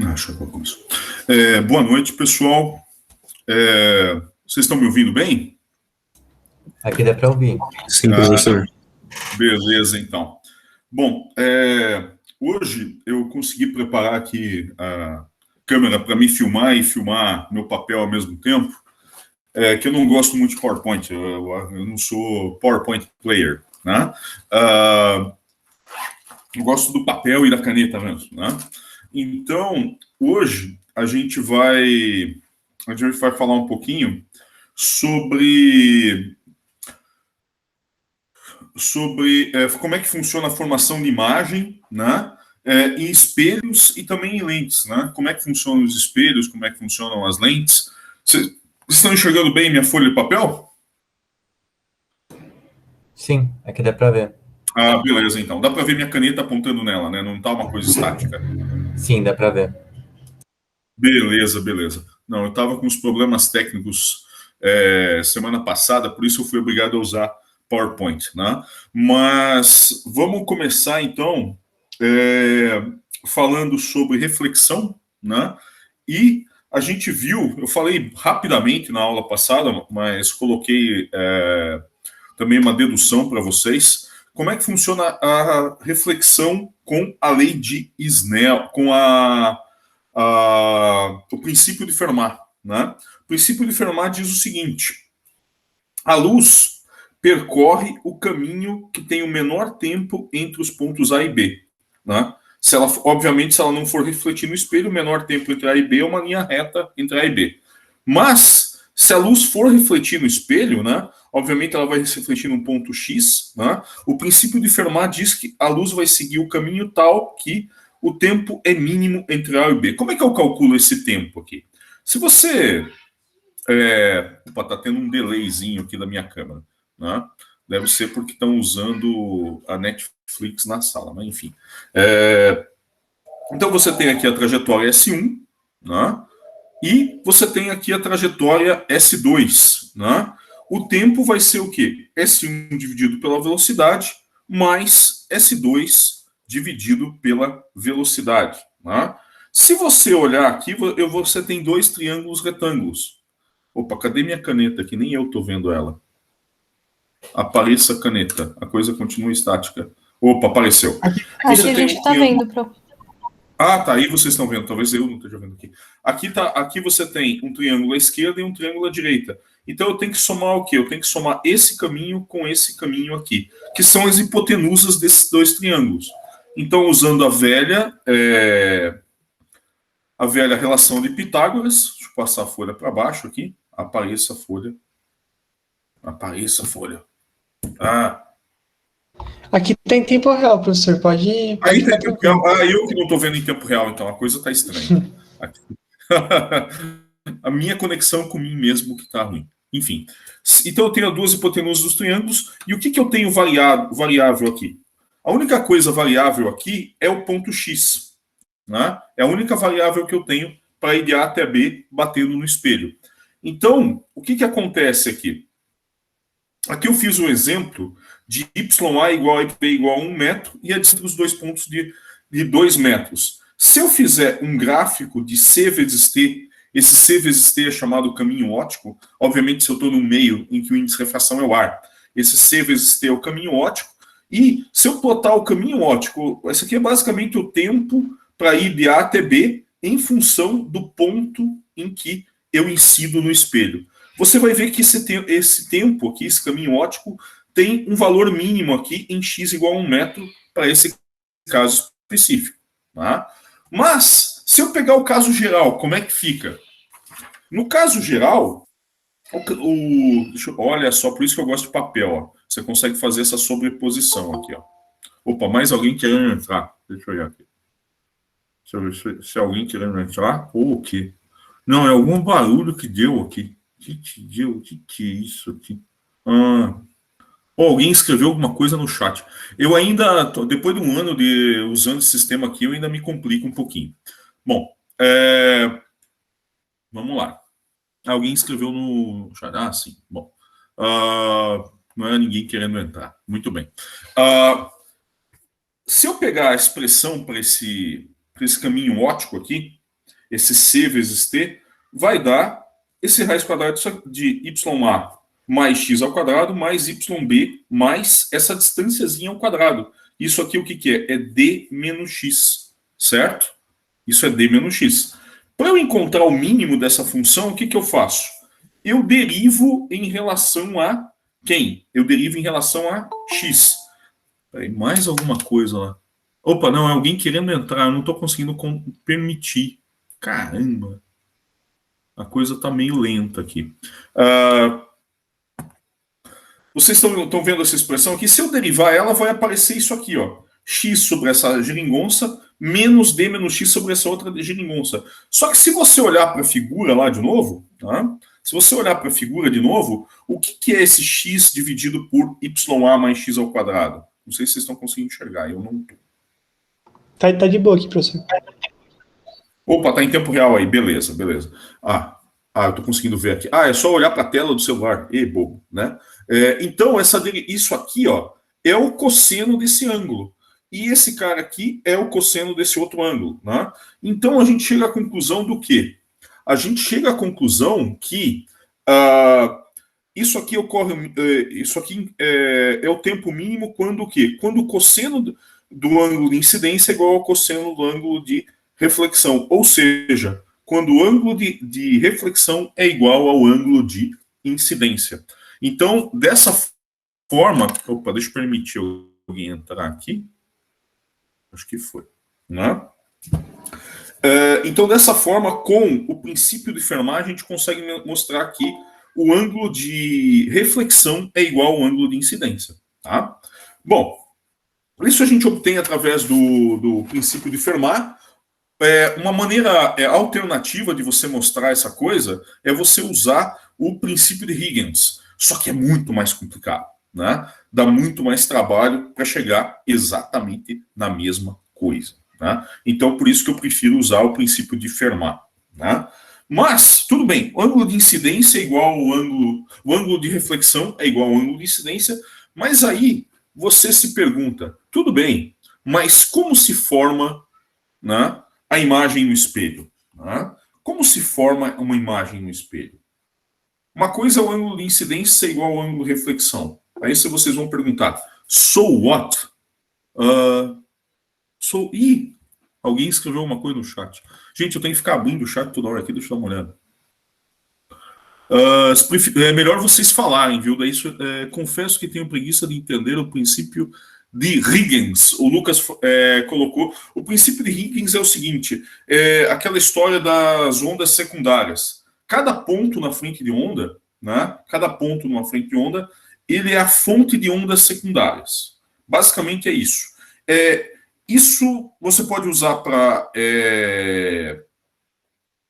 Acho que eu começo. Boa noite, pessoal. Vocês estão me ouvindo bem? Aqui dá para ouvir. Sim, professor. Beleza, então. Bom, hoje eu consegui preparar aqui a câmera para me filmar e filmar meu papel ao mesmo tempo, que eu não gosto muito de PowerPoint, eu não sou PowerPoint player, né? Eu gosto do papel e da caneta mesmo, né? Então, hoje a gente vai falar um pouquinho sobre como é que funciona a formação de imagem, né? Em espelhos e também em lentes, né? Como é que funcionam os espelhos, como é que funcionam as lentes. Vocês estão enxergando bem minha folha de papel? Sim, aqui dá para ver. Ah, beleza, então. Dá para ver minha caneta apontando nela, né? Não tá uma coisa estática. Sim, dá para ver. Beleza. Não, eu estava com uns problemas técnicos semana passada, por isso eu fui obrigado a usar PowerPoint, né? Mas vamos começar, então, falando sobre reflexão, né? E a gente viu, eu falei rapidamente na aula passada, mas coloquei também uma dedução para vocês, como é que funciona a reflexão com a lei de Snell, com o princípio de Fermat, né? O princípio de Fermat diz o seguinte: a luz percorre o caminho que tem o menor tempo entre os pontos A e B, né? Obviamente, se ela não for refletir no espelho, o menor tempo entre A e B é uma linha reta entre A e B. Mas, se a luz for refletir no espelho, né? Obviamente, ela vai refletir num ponto X, né? O princípio de Fermat diz que a luz vai seguir o caminho tal que o tempo é mínimo entre A e B. Como é que eu calculo esse tempo aqui? Se você... tá tendo um delayzinho aqui da minha câmera, né? Deve ser porque estão usando a Netflix na sala, mas enfim. Então você tem aqui a trajetória S1, né? E você tem aqui a trajetória S2, né? O tempo vai ser o quê? S1 dividido pela velocidade mais S2 dividido pela velocidade, né? Se você olhar aqui, você tem dois triângulos retângulos. Opa, cadê minha caneta aqui? Nem eu estou vendo ela. Apareça a caneta. A coisa continua estática. Opa, apareceu. Aqui a gente está vendo. Ah, tá. Aí vocês estão vendo. Talvez eu não esteja vendo aqui. Aqui você tem um triângulo à esquerda e um triângulo à direita. Então eu tenho que somar o quê? Eu tenho que somar esse caminho com esse caminho aqui, que são as hipotenusas desses dois triângulos. Então, usando a velha relação de Pitágoras, deixa eu passar a folha para baixo aqui. Apareça a folha. Aqui tem tempo real, professor. Pode ir. Aí tem tempo real. Eu que não estou vendo em tempo real, então a coisa está estranha. A minha conexão com mim mesmo que está ruim. Enfim. Então eu tenho duas hipotenusas dos triângulos. E o que eu tenho variável aqui? A única coisa variável aqui é o ponto X. Né? É a única variável que eu tenho para ir de A até B batendo no espelho. Então, o que acontece aqui? Aqui eu fiz um exemplo de YA igual a YB igual a 1 metro e a distância dos dois pontos de 2 metros. Se eu fizer um gráfico de C vezes T, esse C vezes T é chamado caminho óptico. Obviamente, se eu estou no meio em que o índice de refração é o ar, esse C vezes T é o caminho óptico. E se eu plotar o caminho óptico, esse aqui é basicamente o tempo para ir de A até B em função do ponto em que eu incido no espelho. Você vai ver que esse tempo aqui, esse caminho óptico, tem um valor mínimo aqui em x igual a 1 metro para esse caso específico. Tá? Mas, se eu pegar o caso geral, como é que fica? No caso geral, olha só, por isso que eu gosto de papel. Ó. Você consegue fazer essa sobreposição aqui. Ó. Opa, mais alguém querendo entrar? Deixa eu olhar aqui. Deixa eu ver se alguém querendo entrar ou o quê? Não, é algum barulho que deu aqui. O que é isso aqui? Alguém escreveu alguma coisa no chat. Eu ainda, depois de um ano usando esse sistema aqui, eu ainda me complico um pouquinho. Bom, vamos lá. Alguém escreveu no chat. Ah, sim. Bom, não é ninguém querendo entrar. Muito bem. Se eu pegar a expressão para esse caminho óptico aqui, esse C vezes T, vai dar esse raiz quadrada de YA mais x ao quadrado, mais YB, mais essa distânciazinha ao quadrado. Isso aqui o que, que é? É D menos x, certo? Isso é D menos x. Para eu encontrar o mínimo dessa função, o que, que eu faço? Eu derivo em relação a quem? Eu derivo em relação a x. Peraí, mais alguma coisa lá. Opa, não, é alguém querendo entrar, eu não estou conseguindo permitir. Caramba. A coisa está meio lenta aqui. Vocês estão vendo essa expressão aqui? Se eu derivar ela, vai aparecer isso aqui, ó. X sobre essa geringonça, menos D menos X sobre essa outra geringonça. Só que se você olhar para a figura lá de novo, tá? Se você olhar para a figura de novo, o que é esse X dividido por YA mais X ao quadrado? Não sei se vocês estão conseguindo enxergar, eu não estou. Tá de boa aqui, professor. Opa, tá em tempo real aí, beleza, beleza. Eu tô conseguindo ver aqui. É só olhar para a tela do celular. Bobo, né? Então, isso aqui, ó, é o cosseno desse ângulo. E esse cara aqui é o cosseno desse outro ângulo, né? Então, a gente chega à conclusão do quê? A gente chega à conclusão que isso aqui ocorre, isso aqui é o tempo mínimo quando o quê? Quando o cosseno do ângulo de incidência é igual ao cosseno do ângulo de reflexão. Ou seja, quando o ângulo de reflexão é igual ao ângulo de incidência. Então, dessa forma... Opa, deixa eu permitir alguém entrar aqui. Acho que foi. Né? Então, dessa forma, com o princípio de Fermat, a gente consegue mostrar que o ângulo de reflexão é igual ao ângulo de incidência. Tá? Bom, isso a gente obtém através do princípio de Fermat. Uma maneira alternativa de você mostrar essa coisa é você usar o princípio de Huygens. Só que é muito mais complicado, né? Dá muito mais trabalho para chegar exatamente na mesma coisa. Né? Então, por isso que eu prefiro usar o princípio de Fermat. Né? Mas, tudo bem, o ângulo de incidência é igual ao ângulo... O ângulo de reflexão é igual ao ângulo de incidência, mas aí você se pergunta, tudo bem, mas como se forma, né, a imagem no espelho? Né? Como se forma uma imagem no espelho? Uma coisa é o ângulo de incidência ser igual ao ângulo de reflexão. Aí vocês vão perguntar, so what? Alguém escreveu uma coisa no chat. Gente, eu tenho que ficar abrindo o chat toda hora aqui, deixa eu dar uma olhada. É melhor vocês falarem, viu? Daí, confesso que tenho preguiça de entender o princípio de Huygens. O Lucas colocou. O princípio de Huygens é o seguinte: aquela história das ondas secundárias. Cada ponto na frente de onda, né? Cada ponto numa frente de onda, ele é a fonte de ondas secundárias. Basicamente é isso. Isso você pode usar para...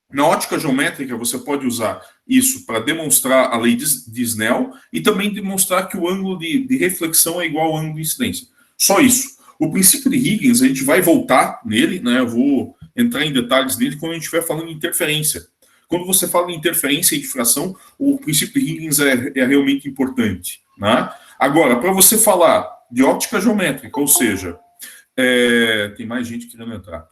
na ótica geométrica, você pode usar isso para demonstrar a lei de Snell e também demonstrar que o ângulo de reflexão é igual ao ângulo de incidência. Só isso. O princípio de Huygens, a gente vai voltar nele, né? Eu vou entrar em detalhes dele quando a gente estiver falando de interferência. Quando você fala em interferência e difração, o princípio de Huygens é realmente importante. Né? Agora, para você falar de óptica geométrica, ou seja, tem mais gente querendo entrar.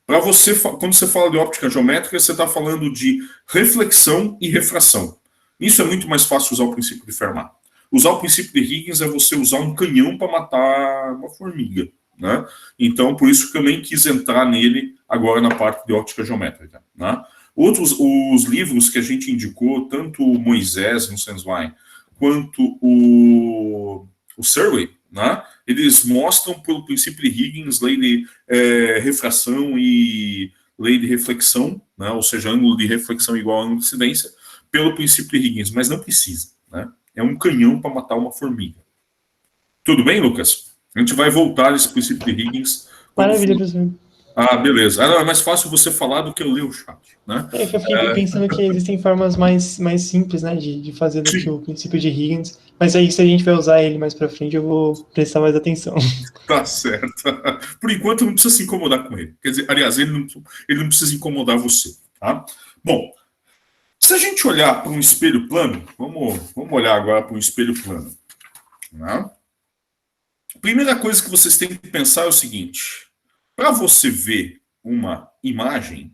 Para você, quando você fala de óptica geométrica, você está falando de reflexão e refração. Isso é muito mais fácil usar o princípio de Fermat. Usar o princípio de Huygens é você usar um canhão para matar uma formiga. Né? Então, por isso que eu nem quis entrar nele agora na parte de óptica geométrica. Né? Os livros que a gente indicou, tanto o Moisés no Senswein, quanto o Survey, né? Eles mostram pelo princípio de Huygens, lei de refração e lei de reflexão, né? Ou seja, ângulo de reflexão igual a ângulo de incidência, pelo princípio de Huygens, mas não precisa. Né? É um canhão para matar uma formiga. Tudo bem, Lucas? A gente vai voltar nesse princípio de Huygens. Maravilha, professor. Beleza. Não, é mais fácil você falar do que eu ler o chat. Né? Eu fiquei pensando que existem formas mais simples, né, de fazer do que o princípio de Huygens, mas aí se a gente vai usar ele mais para frente, eu vou prestar mais atenção. Tá certo. Por enquanto, não precisa se incomodar com ele. Quer dizer, aliás, ele não precisa incomodar você. Tá? Bom, se a gente olhar para um espelho plano, vamos olhar agora para um espelho plano. Né? A primeira coisa que vocês têm que pensar é o seguinte: para você ver uma imagem,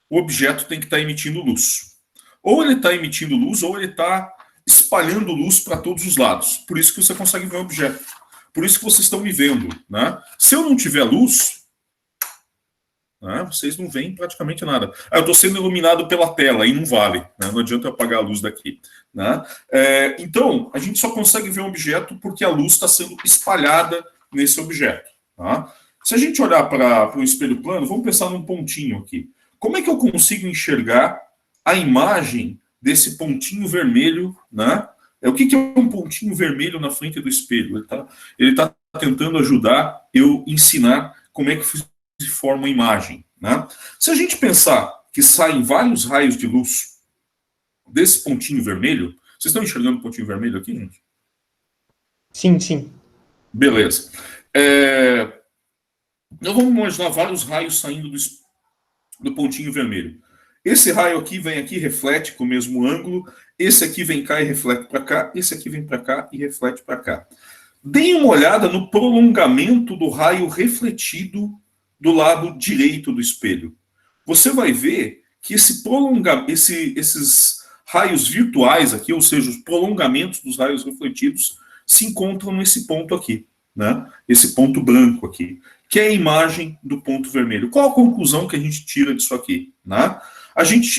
o objeto tem que estar emitindo luz. Ou ele está emitindo luz, ou ele está espalhando luz para todos os lados. Por isso que você consegue ver o objeto. Por isso que vocês estão me vendo, né? Se eu não tiver luz, né, vocês não veem praticamente nada. Eu estou sendo iluminado pela tela, aí não vale. Né? Não adianta eu apagar a luz daqui. Né? Então, a gente só consegue ver um objeto porque a luz está sendo espalhada nesse objeto. Tá? Se a gente olhar para o espelho plano, vamos pensar num pontinho aqui. Como é que eu consigo enxergar a imagem desse pontinho vermelho, né? O que é um pontinho vermelho na frente do espelho? Ele tá tentando ajudar eu ensinar como é que se forma a imagem, né? Se a gente pensar que saem vários raios de luz desse pontinho vermelho, vocês estão enxergando o pontinho vermelho aqui, gente? Sim, sim. Beleza. Nós vamos imaginar vários raios saindo do pontinho vermelho. Esse raio aqui vem aqui, reflete com o mesmo ângulo. Esse aqui vem cá e reflete para cá. Esse aqui vem para cá e reflete para cá. Deem uma olhada no prolongamento do raio refletido do lado direito do espelho. Você vai ver que esses raios virtuais aqui, ou seja, os prolongamentos dos raios refletidos, se encontram nesse ponto aqui, né? Esse ponto branco aqui, que é a imagem do ponto vermelho. Qual a conclusão que a gente tira disso aqui, né?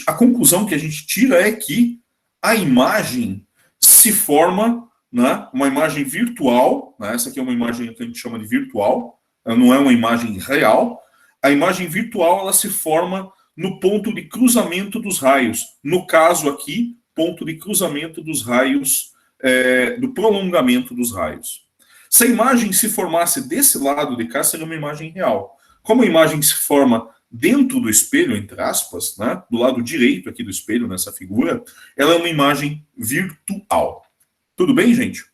A conclusão que a gente tira é que a imagem se forma, né, uma imagem virtual, né, essa aqui é uma imagem que a gente chama de virtual, ela não é uma imagem real. A imagem virtual ela se forma no ponto de cruzamento dos raios. No caso aqui, ponto de cruzamento dos raios, do prolongamento dos raios. Se a imagem se formasse desse lado de cá, seria uma imagem real. Como a imagem se forma dentro do espelho, entre aspas, né, do lado direito aqui do espelho, nessa figura, ela é uma imagem virtual. Tudo bem, gente?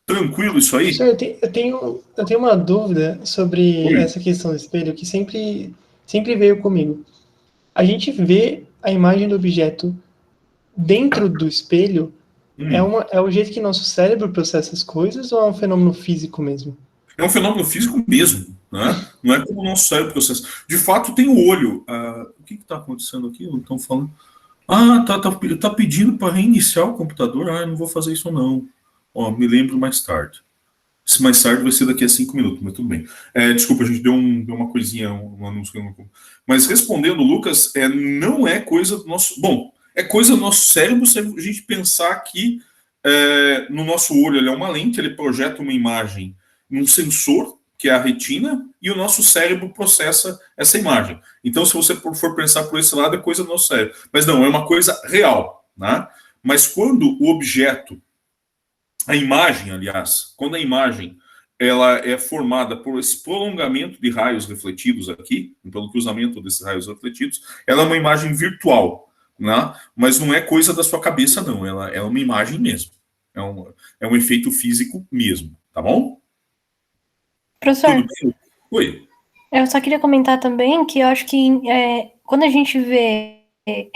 Tranquilo isso aí? Senhor, eu tenho uma dúvida sobre essa questão do espelho que sempre veio comigo. A gente vê a imagem do objeto dentro do espelho, é o jeito que nosso cérebro processa as coisas ou é um fenômeno físico mesmo? É um fenômeno físico mesmo, né? Não é como o nosso cérebro processa. De fato, tem o olho. O que está acontecendo aqui? Estão falando. Tá pedindo para reiniciar o computador. Eu não vou fazer isso não. Me lembro mais tarde. Se mais tarde vai ser daqui a 5 minutos, mas tudo bem. Desculpa, a gente deu uma coisinha, um anúncio. Mas respondendo, Lucas, não é coisa do nosso... Bom, é coisa do nosso cérebro se a gente pensar que no nosso olho ele é uma lente, ele projeta uma imagem num sensor, que é a retina, e o nosso cérebro processa essa imagem. Então, se você for pensar por esse lado, é coisa do nosso cérebro. Mas não, é uma coisa real, né? Mas quando o objeto, a imagem, aliás, quando a imagem ela é formada por esse prolongamento de raios refletidos aqui, pelo cruzamento desses raios refletidos, ela é uma imagem virtual, né? Mas não é coisa da sua cabeça, não. Ela é uma imagem mesmo. É um efeito físico mesmo, tá bom? Professor, Tudo bem? Oi. eu só queria comentar também que eu acho que quando a gente vê,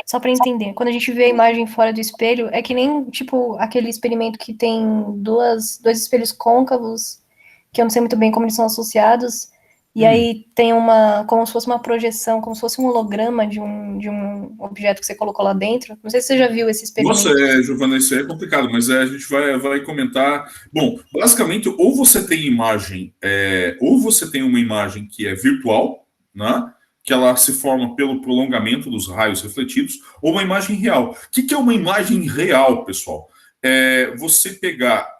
só para entender, quando a gente vê a imagem fora do espelho, é que nem, tipo, aquele experimento que tem dois espelhos côncavos, que eu não sei muito bem como eles são associados, e aí tem como se fosse uma projeção, como se fosse um holograma de um objeto que você colocou lá dentro. Não sei se você já viu esse experimento. Nossa, Giovana, isso aí é complicado, mas a gente vai comentar. Bom, basicamente, ou você tem imagem, ou você tem uma imagem que é virtual, né? Que ela se forma pelo prolongamento dos raios refletidos, ou uma imagem real. O que é uma imagem real, pessoal? Você pegar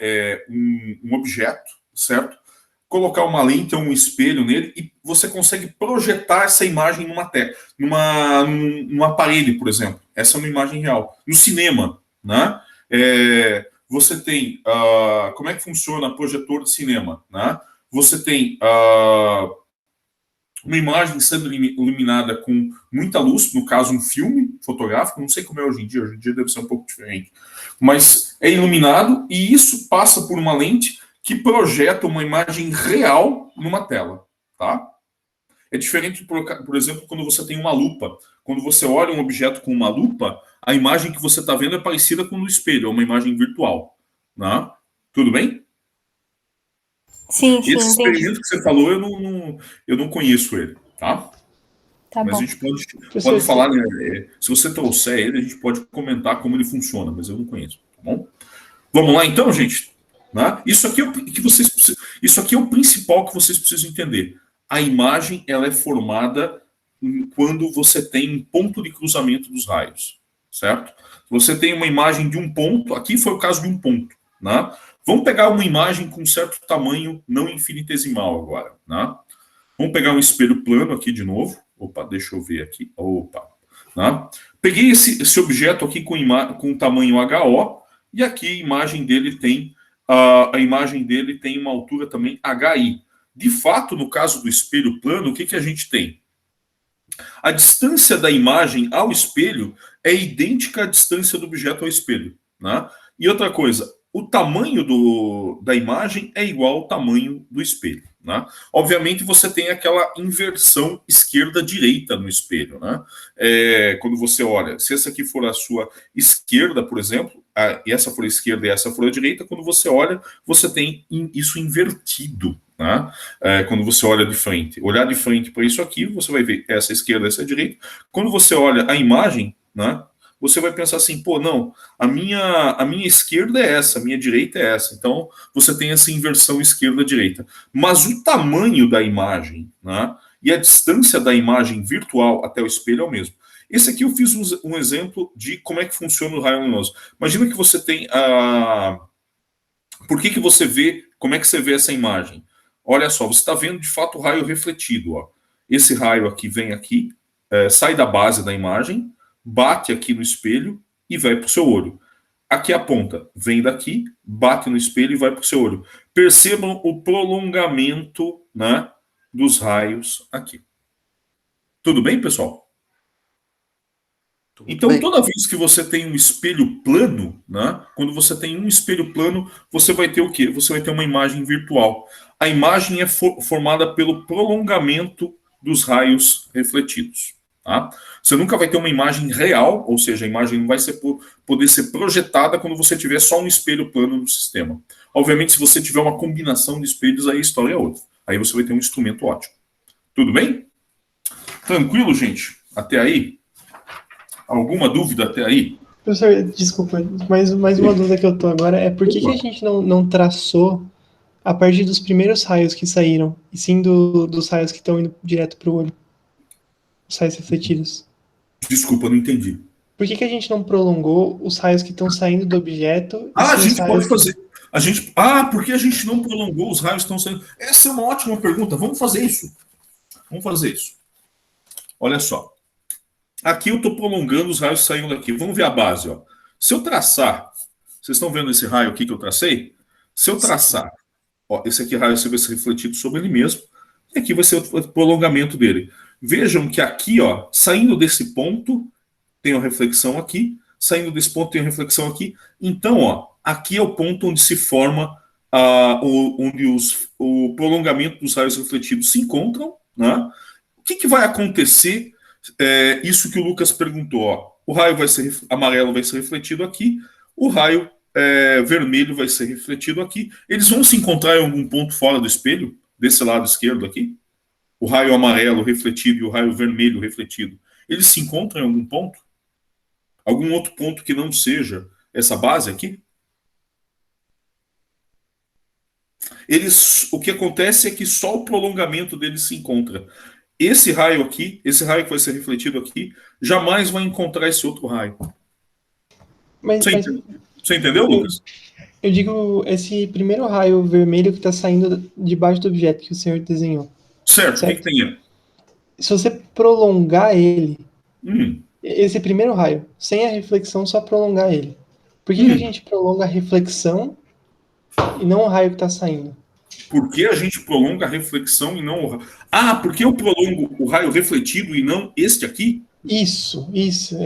um objeto, certo? Colocar uma lente ou um espelho nele e você consegue projetar essa imagem num aparelho, por exemplo. Essa é uma imagem real. No cinema, né? Você tem... como é que funciona projetor de cinema? Né? Você tem uma imagem sendo iluminada com muita luz, no caso um filme fotográfico, não sei como é hoje em dia deve ser um pouco diferente, mas é iluminado e isso passa por uma lente que projeta uma imagem real numa tela, tá? É diferente, por exemplo, quando você tem uma lupa. Quando você olha um objeto com uma lupa, a imagem que você está vendo é parecida com o espelho, é uma imagem virtual, né? Tudo bem? Sim, Esse entendi. experimento que você falou, eu não conheço ele, tá? Tá Mas a bom. gente pode Professor, falar, né? Se você trouxer ele, a gente pode comentar como ele funciona, mas eu não conheço, tá bom? Vamos lá então, gente? Né? Isso aqui é o principal que vocês precisam entender. A imagem ela é formada quando você tem um ponto de cruzamento dos raios, certo? Você tem uma imagem de um ponto, aqui foi o caso de um ponto, né? Vamos pegar uma imagem com certo tamanho não infinitesimal agora, né? Vamos pegar um espelho plano aqui de novo. Opa, deixa eu ver aqui. Opa, né? Peguei esse objeto aqui com tamanho HO e aqui a imagem dele tem uma altura também HI. De fato, no caso do espelho plano, o que a gente tem? A distância da imagem ao espelho é idêntica à distância do objeto ao espelho, né? E outra coisa, o tamanho da imagem é igual ao tamanho do espelho, né? Obviamente você tem aquela inversão esquerda-direita no espelho, né? Quando você olha, se essa aqui for a sua esquerda, por exemplo, e essa for a esquerda e essa for a direita, quando você olha, você tem isso invertido, né? Quando você olha de frente. Olhar de frente para isso aqui, você vai ver essa esquerda, essa direita. Quando você olha a imagem, né? Você vai pensar assim, pô, não, a minha esquerda é essa, a minha direita é essa. Então, você tem essa inversão esquerda-direita. Mas o tamanho da imagem, né, e a distância da imagem virtual até o espelho é o mesmo. Esse aqui eu fiz um exemplo de como é que funciona o raio luminoso. Imagina que você tem a... Por que você vê... Como é que você vê essa imagem? Olha só, você está vendo de fato o raio refletido. Ó. Esse raio aqui vem aqui, sai da base da imagem, bate aqui no espelho e vai para o seu olho. Aqui a ponta vem daqui, bate no espelho e vai para o seu olho. Percebam o prolongamento, né, dos raios aqui. Tudo bem, pessoal? Então, toda vez que você tem um espelho plano, né, quando você tem um espelho plano, você vai ter o quê? Você vai ter uma imagem virtual. A imagem é formada pelo prolongamento dos raios refletidos. Tá? Você nunca vai ter uma imagem real, ou seja, a imagem não vai poder ser projetada quando você tiver só um espelho plano no sistema. Obviamente, se você tiver uma combinação de espelhos, aí a história é outra. Aí você vai ter um instrumento ótimo. Tudo bem? Tranquilo, gente? Até aí? Alguma dúvida até aí? Professor, desculpa, mais uma dúvida que eu tô agora é por que a gente não traçou a partir dos primeiros raios que saíram, e sim dos raios que estão indo direto para o olho? Os raios refletidos. Desculpa, não entendi. Por que a gente não prolongou os raios que estão saindo do objeto? A gente pode fazer. Por que a gente não prolongou os raios que estão saindo? Essa é uma ótima pergunta. Vamos fazer isso. Vamos fazer isso. Olha só. Aqui eu estou prolongando os raios saindo daqui. Vamos ver a base. Ó. Se eu traçar, vocês estão vendo esse raio aqui que eu tracei? Se eu traçar, ó, esse aqui raio vai ser refletido sobre ele mesmo, e aqui vai ser o prolongamento dele. Vejam que aqui, ó, saindo desse ponto, tem uma reflexão aqui, saindo desse ponto tem uma reflexão aqui. Então, ó, aqui é o ponto onde se forma, onde o prolongamento dos raios refletidos se encontram. Né? O que vai acontecer? Isso que o Lucas perguntou. Ó. O raio amarelo vai ser refletido aqui, o raio vermelho vai ser refletido aqui. Eles vão se encontrar em algum ponto fora do espelho, desse lado esquerdo aqui. O raio amarelo refletido e o raio vermelho refletido. Eles se encontram em algum ponto? Algum outro ponto que não seja essa base aqui? O que acontece é que só o prolongamento deles se encontra. Esse raio aqui, esse raio que vai ser refletido aqui, jamais vai encontrar esse outro raio. Você entendeu, Lucas? Eu digo esse primeiro raio vermelho que está saindo debaixo do objeto que o senhor desenhou. Certo. O que tem aí? Se você prolongar ele, esse primeiro raio, sem a reflexão, só prolongar ele. Por que a gente prolonga a reflexão e não o raio que está saindo? Por que a gente prolonga a reflexão e não o raio? Porque eu prolongo o raio refletido e não este aqui? Isso.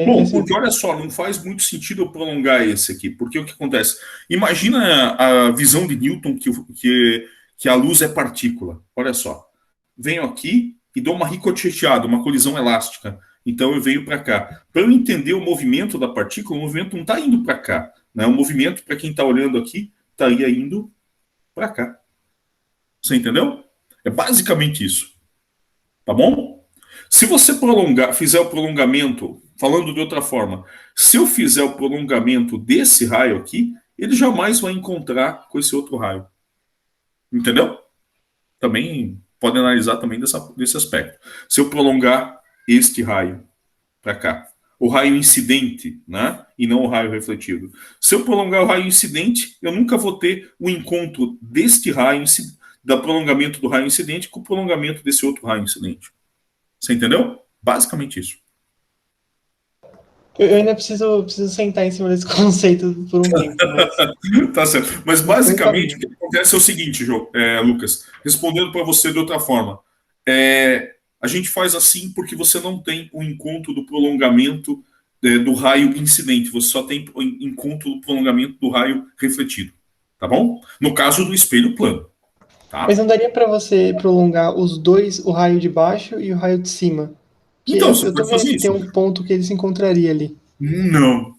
Bom, porque olha só, não faz muito sentido eu prolongar esse aqui, porque o que acontece? Imagina a visão de Newton que a luz é partícula. Olha só, venho aqui e dou uma ricocheteada, uma colisão elástica. Então eu venho para cá. Para eu entender o movimento da partícula, o movimento não está indo para cá. Né? O movimento, para quem está olhando aqui, estaria indo para cá. Você entendeu? É basicamente isso. Tá bom? Se você fizer o prolongamento, falando de outra forma, se eu fizer o prolongamento desse raio aqui, ele jamais vai encontrar com esse outro raio. Entendeu? Também pode analisar também desse aspecto. Se eu prolongar este raio para cá, o raio incidente, né? E não o raio refletido. Se eu prolongar o raio incidente, eu nunca vou ter o encontro deste raio, do prolongamento do raio incidente com o prolongamento desse outro raio incidente. Você entendeu? Basicamente isso. Eu ainda preciso sentar em cima desse conceito por um tempo. Mas... Tá certo. Mas basicamente o que acontece é o seguinte, Lucas, respondendo para você de outra forma. A gente faz assim porque você não tem o encontro do prolongamento do raio incidente, você só tem o encontro do prolongamento do raio refletido. Tá bom? No caso do espelho plano. Tá? Mas não daria para você prolongar os dois, o raio de baixo e o raio de cima? Então, eu tô vendo que tem um ponto que ele se encontraria ali. Não.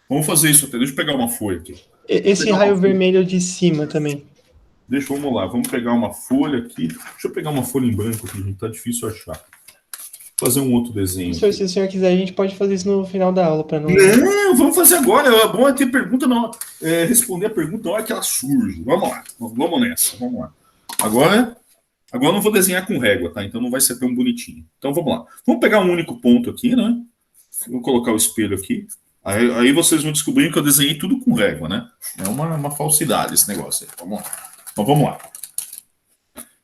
Vamos fazer isso até. Deixa eu pegar uma folha aqui. Esse raio vermelho de cima também. Vamos lá. Vamos pegar uma folha aqui. Deixa eu pegar uma folha em branco aqui, gente. Tá difícil achar. Vou fazer um outro desenho. Se o senhor quiser, a gente pode fazer isso no final da aula. Para não... Não, vamos fazer agora. É bom é ter pergunta, não. Responder a pergunta na hora que ela surge. Vamos lá. Vamos nessa. Vamos lá. Agora eu não vou desenhar com régua, tá? Então não vai ser tão bonitinho. Então vamos lá. Vamos pegar um único ponto aqui, né? Vou colocar o espelho aqui. Aí vocês vão descobrir que eu desenhei tudo com régua, né? É uma falsidade esse negócio aí. Vamos lá. Então vamos lá.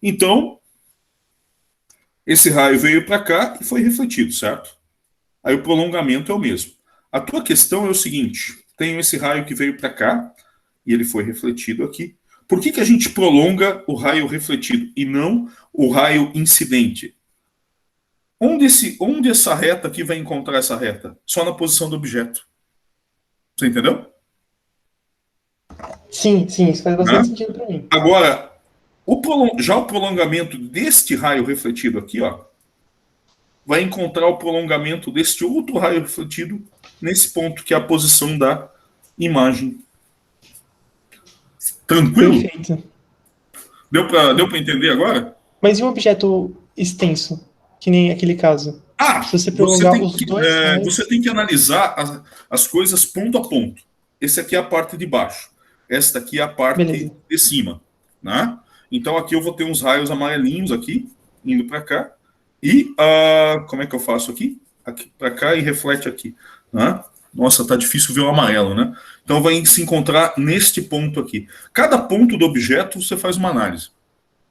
Então, esse raio veio para cá e foi refletido, certo? Aí o prolongamento é o mesmo. A tua questão é o seguinte: tenho esse raio que veio para cá e ele foi refletido aqui. Por que a gente prolonga o raio refletido e não o raio incidente? Onde essa reta aqui vai encontrar essa reta? Só na posição do objeto. Você entendeu? Sim, isso faz bastante sentido para mim. Agora, já o prolongamento deste raio refletido aqui, ó, vai encontrar o prolongamento deste outro raio refletido nesse ponto, que é a posição da imagem. Tranquilo? Perfeito. Deu para entender agora? Mas e um objeto extenso, que nem aquele caso? Se você prolongar os dois raios... Você tem que analisar as coisas ponto a ponto. Esse aqui é a parte de baixo. Esta aqui é a parte de cima. Né? Então aqui eu vou ter uns raios amarelinhos aqui, indo para cá. E como é que eu faço aqui? Aqui para cá e reflete aqui. Né? Nossa, tá difícil ver o amarelo, né? Então vai se encontrar neste ponto aqui. Cada ponto do objeto você faz uma análise.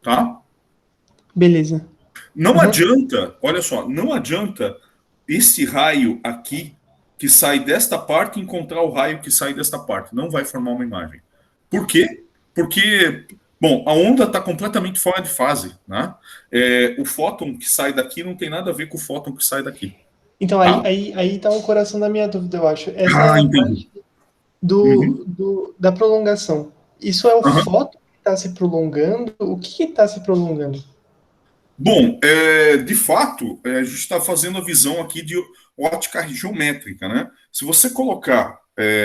Tá? Beleza. Não adianta, olha só, não adianta esse raio aqui que sai desta parte encontrar o raio que sai desta parte. Não vai formar uma imagem. Por quê? Porque, bom, a onda está completamente fora de fase. Né? O fóton que sai daqui não tem nada a ver com o fóton que sai daqui. Então, aí tá o coração da minha dúvida, eu acho. Essa é a parte da prolongação. Isso é o fóton que está se prolongando? O que está se prolongando? Bom, de fato, a gente está fazendo a visão aqui de ótica geométrica, né? Se você colocar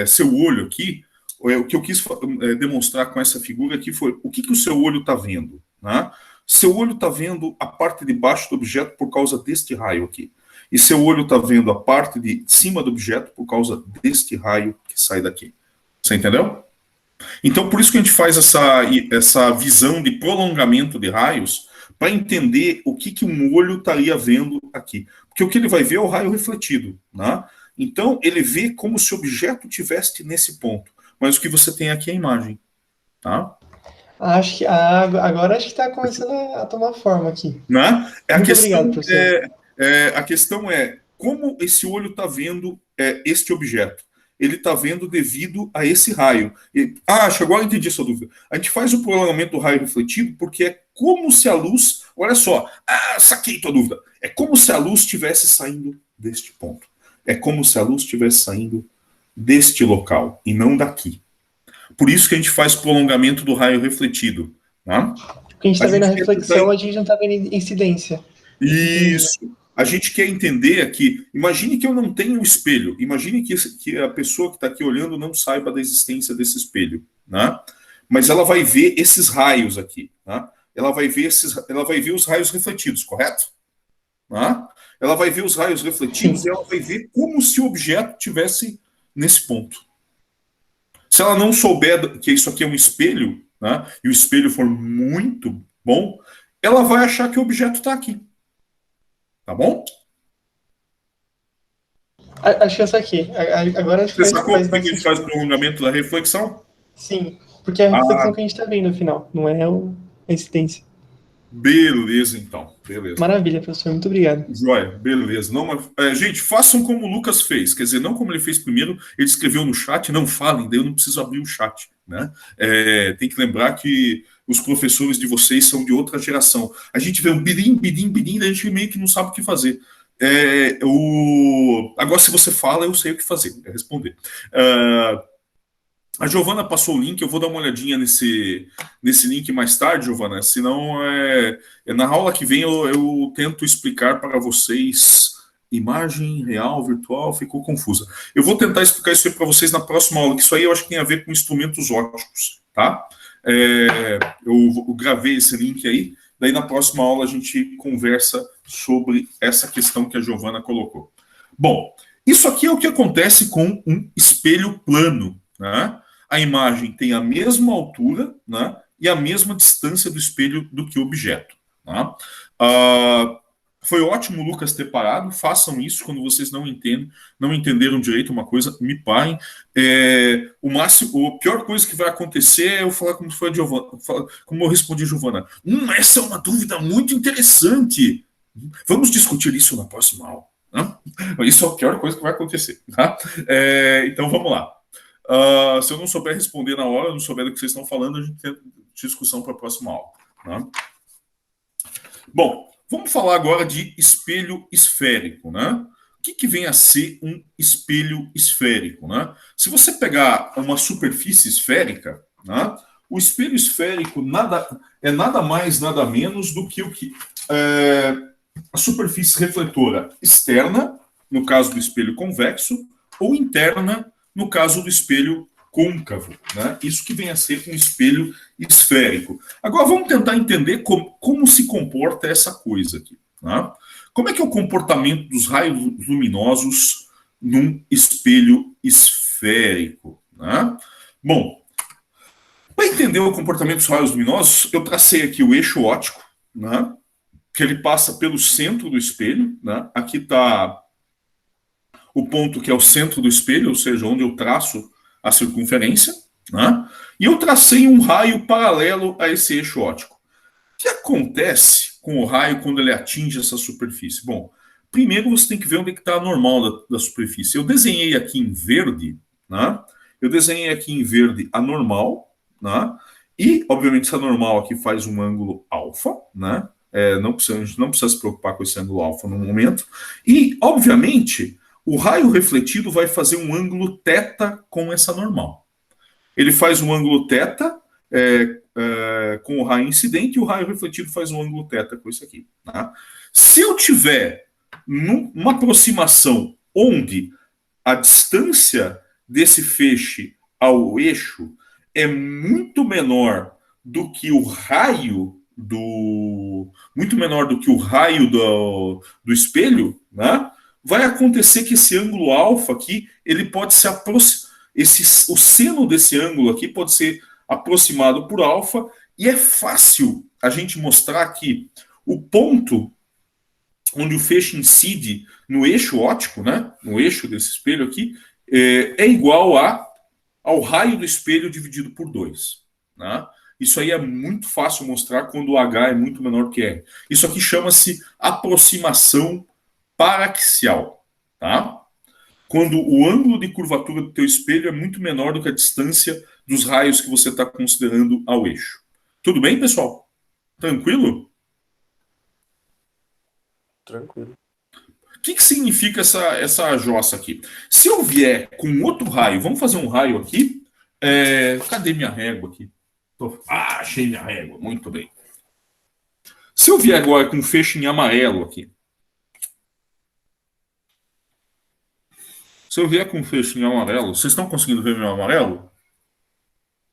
seu olho aqui, o que eu quis demonstrar com essa figura aqui foi o que o seu olho está vendo, né? Seu olho está vendo a parte de baixo do objeto por causa deste raio aqui. E seu olho está vendo a parte de cima do objeto por causa deste raio que sai daqui. Você entendeu? Então, por isso que a gente faz essa visão de prolongamento de raios, para entender o que um olho estaria vendo aqui. Porque o que ele vai ver é o raio refletido. Né? Então, ele vê como se o objeto estivesse nesse ponto. Mas o que você tem aqui é a imagem. Tá? Agora acho que está começando a tomar forma aqui. Né? Muito obrigado, professor. A questão é como esse olho está vendo este objeto. Ele está vendo devido a esse raio. Agora eu entendi a sua dúvida. A gente faz o prolongamento do raio refletido porque é como se a luz... Olha só, saquei tua dúvida. É como se a luz estivesse saindo deste ponto. É como se a luz estivesse saindo deste local e não daqui. Por isso que a gente faz prolongamento do raio refletido. Né? Porque a gente está vendo a reflexão, a gente não está vendo incidência. Isso. A gente quer entender aqui, imagine que eu não tenho um espelho, imagine que a pessoa que está aqui olhando não saiba da existência desse espelho, né? Mas ela vai ver esses raios aqui, né? Ela vai ver os raios refletidos, correto? Né? Ela vai ver os raios refletidos e ela vai ver como se o objeto tivesse nesse ponto. Se ela não souber que isso aqui é um espelho, né, e o espelho for muito bom, ela vai achar que o objeto está aqui. Tá bom? Acho que essa aqui. Agora acho que Você sacou faz como é mais que a gente faz o sentido. prolongamento da reflexão? Sim, porque é a reflexão que a gente está vendo no final, não é a existência. Beleza, então. Beleza. Maravilha, professor. Muito obrigado. Joia, beleza. Não, mas, gente, façam como o Lucas fez. Quer dizer, não como ele fez primeiro, ele escreveu no chat, não falem, daí eu não preciso abrir o chat. Né? Tem que lembrar que os professores de vocês são de outra geração. A gente vê um bidim, bidim, bidim, daí a gente meio que não sabe o que fazer. Agora, se você fala, eu sei o que fazer, é responder. A Giovana passou o link, eu vou dar uma olhadinha nesse link mais tarde, Giovana, senão na aula que vem eu tento explicar para vocês imagem real, virtual, ficou confusa. Eu vou tentar explicar isso aí para vocês na próxima aula, que isso aí eu acho que tem a ver com instrumentos ópticos, tá? Eu gravei esse link aí, daí na próxima aula a gente conversa sobre essa questão que a Giovana colocou. Bom, isso aqui é o que acontece com um espelho plano, né? A imagem tem a mesma altura, né, e a mesma distância do espelho do que o objeto. Tá? Foi ótimo o Lucas ter parado. Façam isso quando vocês não entenderam direito uma coisa, me parem. A pior coisa que vai acontecer é eu falar como foi a Giovana, como eu respondi a Giovana. Essa é uma dúvida muito interessante. Vamos discutir isso na próxima aula. Né? Isso é a pior coisa que vai acontecer. Tá? Então vamos lá. Se eu não souber responder na hora, não souber do que vocês estão falando, a gente tem discussão para a próxima aula. Né? Bom, vamos falar agora de espelho esférico. Né? O que vem a ser um espelho esférico? Né? Se você pegar uma superfície esférica, né, o espelho esférico é nada mais, nada menos do que a superfície refletora externa, no caso do espelho convexo, ou interna, no caso do espelho côncavo, né? Isso que vem a ser um espelho esférico. Agora vamos tentar entender como se comporta essa coisa aqui. Né? Como é que é o comportamento dos raios luminosos num espelho esférico? Né? Bom, para entender o comportamento dos raios luminosos, eu tracei aqui o eixo óptico, né? Que ele passa pelo centro do espelho. Né? Aqui está o ponto que é o centro do espelho, ou seja, onde eu traço a circunferência, né? E eu tracei um raio paralelo a esse eixo óptico. O que acontece com o raio quando ele atinge essa superfície? Bom, primeiro você tem que ver onde está a normal da superfície. Eu desenhei aqui em verde, né? Eu desenhei aqui em verde a normal, né? E, obviamente, essa normal aqui faz um ângulo alfa, né? A gente não precisa se preocupar com esse ângulo alfa no momento. E, obviamente, o raio refletido vai fazer um ângulo θ com essa normal. Ele faz um ângulo θ com o raio incidente e o raio refletido faz um ângulo θ com isso aqui. Tá? Se eu tiver uma aproximação onde a distância desse feixe ao eixo é muito menor do que o raio do espelho, né? Vai acontecer que esse ângulo alfa aqui, ele pode se aproximar, o seno desse ângulo aqui pode ser aproximado por alfa, e é fácil a gente mostrar que o ponto onde o feixe incide no eixo óptico, né, no eixo desse espelho aqui, é igual ao raio do espelho dividido por 2. Né? Isso aí é muito fácil mostrar quando o H é muito menor que R. Isso aqui chama-se aproximação paraxial, tá? Quando o ângulo de curvatura do teu espelho é muito menor do que a distância dos raios que você está considerando ao eixo. Tudo bem, pessoal? Tranquilo? Tranquilo. O que significa essa jossa aqui? Se eu vier com outro raio, vamos fazer um raio aqui. Cadê minha régua aqui? Achei minha régua, muito bem. Se eu vier agora com um feixe em amarelo aqui, se eu vier com um feixe em amarelo, vocês estão conseguindo ver meu amarelo?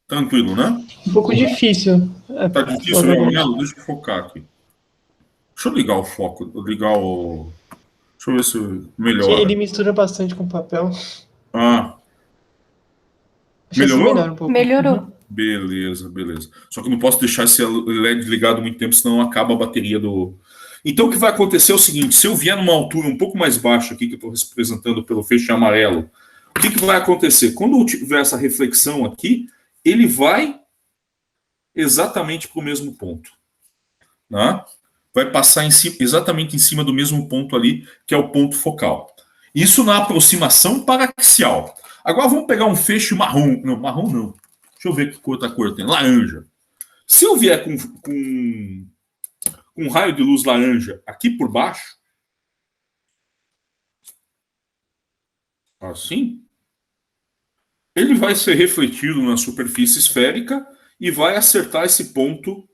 Tranquilo, né? Um pouco difícil. Tá difícil ver o amarelo? Deixa eu focar aqui. Deixa eu ligar o foco, ligar o... Deixa eu ver se Que melhora. ele mistura bastante com papel. Ah, Acho assim melhorou? melhor um pouco. Melhorou. Beleza, beleza. Só que eu não posso deixar esse LED ligado muito tempo, senão acaba a bateria do. Então o que vai acontecer é o seguinte: se eu vier numa altura um pouco mais baixa aqui, que eu estou representando pelo feixe amarelo, o que vai acontecer? Quando eu tiver essa reflexão aqui, ele vai exatamente para o mesmo ponto. Né? Vai passar exatamente em cima do mesmo ponto ali, que é o ponto focal. Isso na aproximação paraxial. Agora vamos pegar um feixe marrom. Não, marrom não. Deixa eu ver que outra cor tem. Laranja. Se eu vier com um raio de luz laranja aqui por baixo, assim, ele vai ser refletido na superfície esférica e vai acertar esse ponto,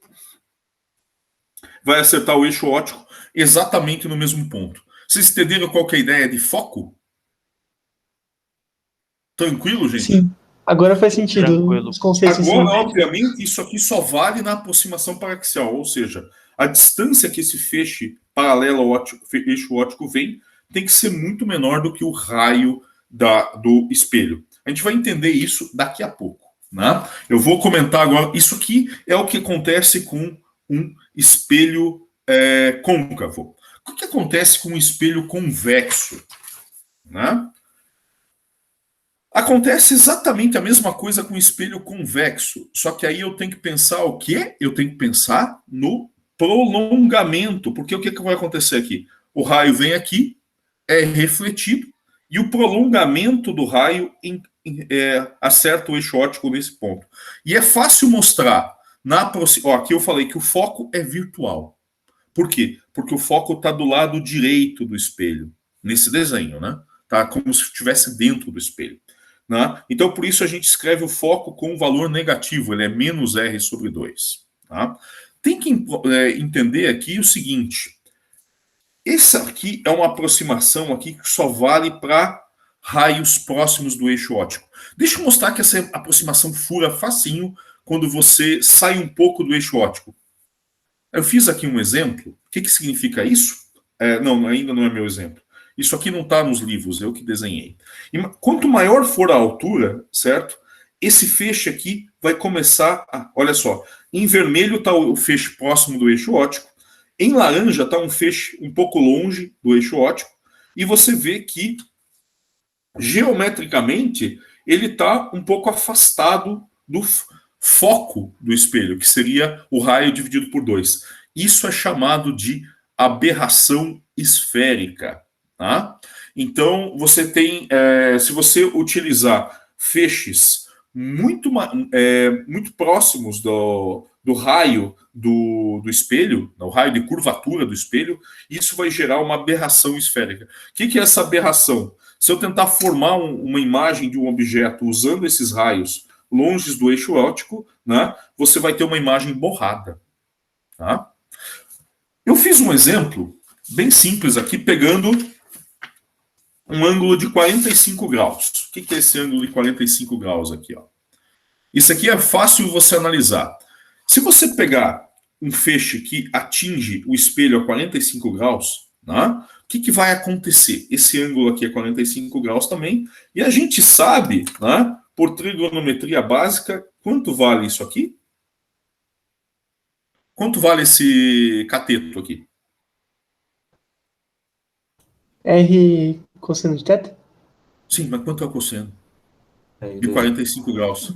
vai acertar o eixo óptico exatamente no mesmo ponto. Vocês entenderam qual que é a ideia de foco? Tranquilo, gente? Sim. Agora faz sentido Tranquilo. os conceitos. Agora, assim. obviamente, isso aqui só vale na aproximação paraxial, ou seja, a distância que esse feixe paralelo ao eixo óptico vem tem que ser muito menor do que o raio do espelho. A gente vai entender isso daqui a pouco. Né? Eu vou comentar agora. Isso aqui é o que acontece com um espelho côncavo. O que acontece com um espelho convexo? Né? Acontece exatamente a mesma coisa com o espelho convexo, só que aí eu tenho que pensar o quê? Eu tenho que pensar no prolongamento, porque o que vai acontecer aqui? O raio vem aqui, é refletido, e o prolongamento do raio acerta o eixo óptico nesse ponto. E é fácil mostrar, aqui eu falei que o foco é virtual. Por quê? Porque o foco está do lado direito do espelho, nesse desenho, né? Tá como se estivesse dentro do espelho. Né? Então, por isso a gente escreve o foco com um valor negativo, ele é menos R sobre 2. Tá? Tem que entender aqui o seguinte, essa aqui é uma aproximação aqui que só vale para raios próximos do eixo óptico. Deixa eu mostrar que essa aproximação fura facinho quando você sai um pouco do eixo óptico. Eu fiz aqui um exemplo. O que significa isso? Não, ainda não é meu exemplo. Isso aqui não está nos livros, eu que desenhei. E quanto maior for a altura, certo? Esse feixe aqui vai começar olha só, em vermelho está o feixe próximo do eixo óptico, em laranja está um feixe um pouco longe do eixo óptico, e você vê que, geometricamente, ele está um pouco afastado do foco do espelho, que seria o raio dividido por 2. Isso é chamado de aberração esférica. Tá? Então, você tem, se você utilizar feixes muito próximos do raio do espelho, o raio de curvatura do espelho, isso vai gerar uma aberração esférica. O que é essa aberração? Se eu tentar formar uma imagem de um objeto usando esses raios longe do eixo óptico, né, você vai ter uma imagem borrada. Tá? Eu fiz um exemplo bem simples aqui, pegando um ângulo de 45 graus. O que é esse ângulo de 45 graus aqui? Ó? Isso aqui é fácil você analisar. Se você pegar um feixe que atinge o espelho a 45 graus, né, o que vai acontecer? Esse ângulo aqui é 45 graus também, e a gente sabe, né, por trigonometria básica, quanto vale isso aqui? Quanto vale esse cateto aqui? R cosseno de θ? Sim, mas quanto é o cosseno? Aí, De 45 graus.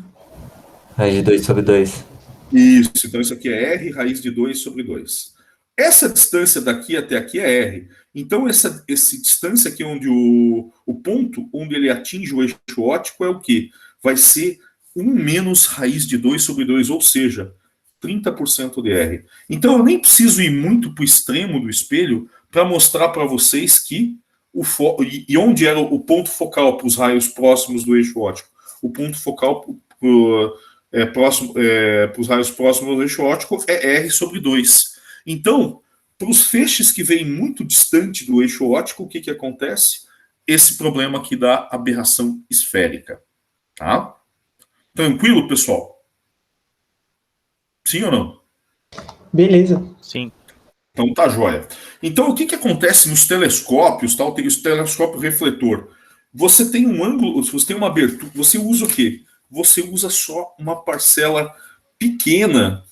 Aí 2 sobre 2. Isso, então isso aqui é R raiz de 2 sobre 2. Essa distância daqui até aqui é R. Então essa distância aqui onde o ponto onde ele atinge o eixo óptico é o quê? Vai ser 1 menos raiz de 2 sobre 2, ou seja, 30% de R. Então eu nem preciso ir muito para o extremo do espelho para mostrar para vocês que e onde era o ponto focal para os raios próximos do eixo óptico. O ponto focal para os raios próximos do eixo óptico é R sobre 2. Então, para os feixes que vêm muito distante do eixo óptico, o que acontece? Esse problema aqui da aberração esférica. Tá? Tranquilo, pessoal? Sim ou não? Beleza. Sim. Então tá joia. Então o que acontece nos telescópios, tal, tem o telescópio refletor. Você tem um ângulo, você tem uma abertura, você usa o quê? Você usa só uma parcela pequena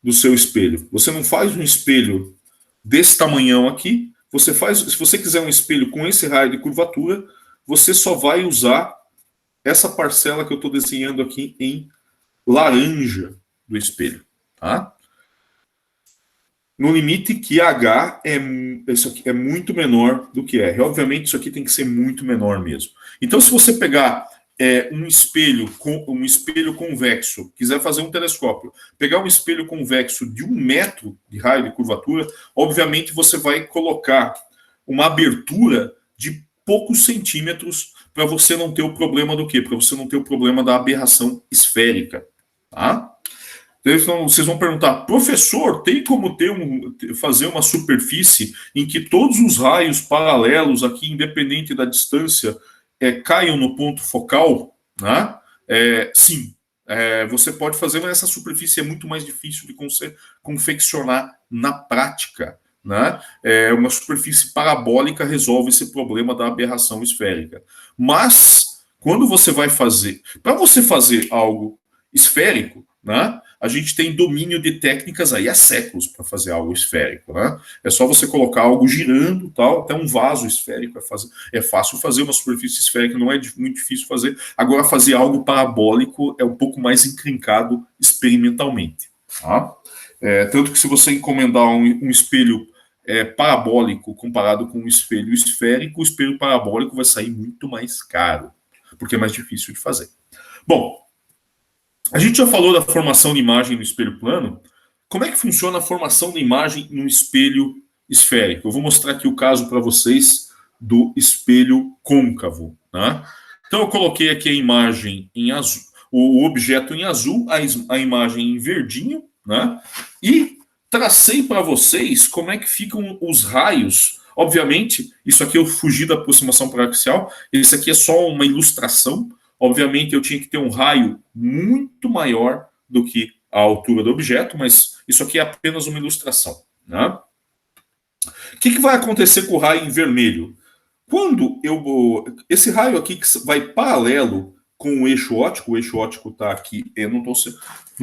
do seu espelho. Você não faz um espelho desse tamanhão aqui, você faz, se você quiser um espelho com esse raio de curvatura, você só vai usar essa parcela que eu estou desenhando aqui em laranja do espelho, tá? No limite que H isso aqui é muito menor do que R. Obviamente, isso aqui tem que ser muito menor mesmo. Então, se você pegar um espelho convexo, quiser fazer um telescópio, pegar um espelho convexo de 1 metro de raio de curvatura, obviamente você vai colocar uma abertura de poucos centímetros para você não ter o problema do quê? Para você não ter o problema da aberração esférica, tá? Então, vocês vão perguntar, professor, tem como fazer uma superfície em que todos os raios paralelos aqui, independente da distância, caiam no ponto focal? Né? Sim, você pode fazer, mas essa superfície é muito mais difícil de confeccionar na prática. Né? Uma superfície parabólica resolve esse problema da aberração esférica. Mas, quando você vai fazer... Para você fazer algo esférico, né? A gente tem domínio de técnicas aí há séculos para fazer algo esférico, né? É só você colocar algo girando, tal, até um vaso esférico é fácil fazer, uma superfície esférica não é muito difícil fazer. Agora, fazer algo parabólico é um pouco mais encrencado experimentalmente, tá? Tanto que se você encomendar um espelho parabólico comparado com um espelho esférico, o espelho parabólico vai sair muito mais caro, porque é mais difícil de fazer. Bom, a gente já falou da formação de imagem no espelho plano. Como é que funciona a formação de imagem no espelho esférico? Eu vou mostrar aqui o caso para vocês do espelho côncavo, né? Então eu coloquei aqui a imagem em azul, o objeto em azul, a imagem em verdinho, né? E tracei para vocês como é que ficam os raios. Obviamente, isso aqui eu fugi da aproximação paraxial, esse aqui é só uma ilustração. Obviamente, eu tinha que ter um raio muito maior do que a altura do objeto, mas isso aqui é apenas uma ilustração, né? O que vai acontecer com o raio em vermelho? Quando esse raio aqui que vai paralelo com o eixo óptico está aqui, eu não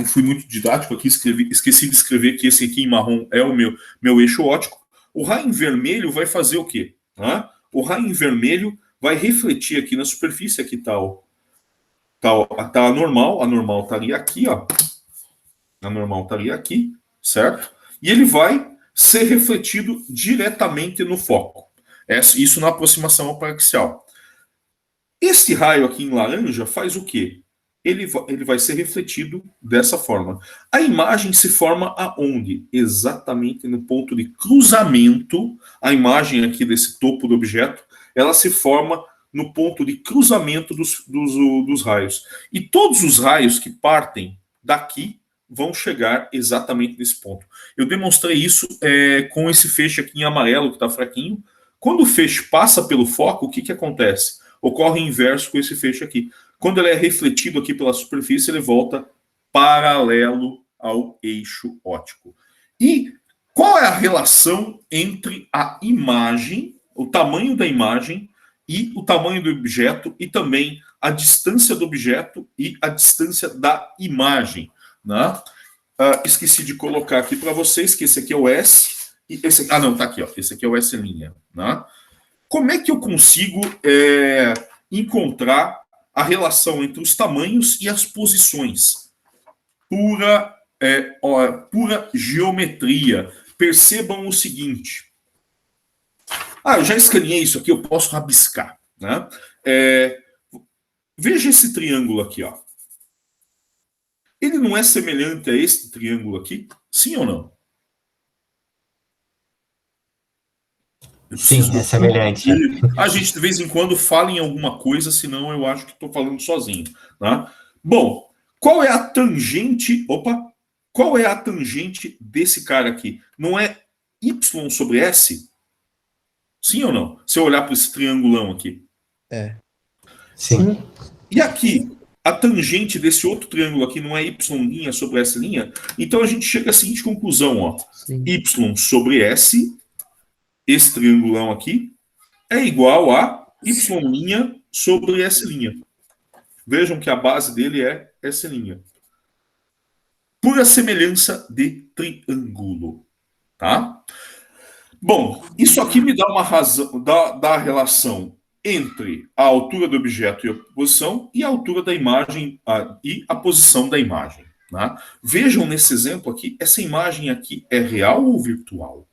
fui muito didático aqui, esqueci de escrever que esse aqui em marrom é o meu eixo óptico. O raio em vermelho vai fazer o quê? O raio em vermelho vai refletir aqui na superfície, aqui está tá a normal estaria aqui, ó. A normal estaria aqui, certo? E ele vai ser refletido diretamente no foco. Isso na aproximação paraxial. Esse raio aqui em laranja faz o quê? Ele vai ser refletido dessa forma. A imagem se forma aonde? Exatamente no ponto de cruzamento. A imagem aqui desse topo do objeto, ela se forma no ponto de cruzamento dos raios. E todos os raios que partem daqui vão chegar exatamente nesse ponto. Eu demonstrei isso com esse feixe aqui em amarelo, que está fraquinho. Quando o feixe passa pelo foco, o que acontece? Ocorre o inverso com esse feixe aqui. Quando ele é refletido aqui pela superfície, ele volta paralelo ao eixo óptico. E qual é a relação entre a imagem, o tamanho da imagem, e o tamanho do objeto, e também a distância do objeto e a distância da imagem, né? Esqueci de colocar aqui para vocês que esse aqui é o S, e esse aqui, não, tá aqui, ó, esse aqui é o S', né? Como é que eu consigo encontrar a relação entre os tamanhos e as posições? Pura geometria. Percebam o seguinte. Eu já escaneei isso aqui, eu posso rabiscar, né? Veja esse triângulo aqui, ó. Ele não é semelhante a este triângulo aqui? Sim ou não? Sim, é semelhante. A gente, de vez em quando, fala em alguma coisa, senão eu acho que estou falando sozinho, tá? Bom, qual é a tangente... Opa! Qual é a tangente desse cara aqui? Não é Y sobre S? Sim ou não? Se eu olhar para esse triangulão aqui. Sim. E aqui, a tangente desse outro triângulo aqui não é y' sobre S', então a gente chega à seguinte conclusão, ó. Sim. Y sobre S, esse triangulão aqui, é igual a y' sobre S'. Vejam que a base dele é S'. Pura semelhança de triângulo, tá? Bom, isso aqui me dá uma razão, dá a relação entre a altura do objeto e a posição e a altura da imagem e a posição da imagem. Tá? Vejam nesse exemplo aqui, essa imagem aqui é real ou virtual?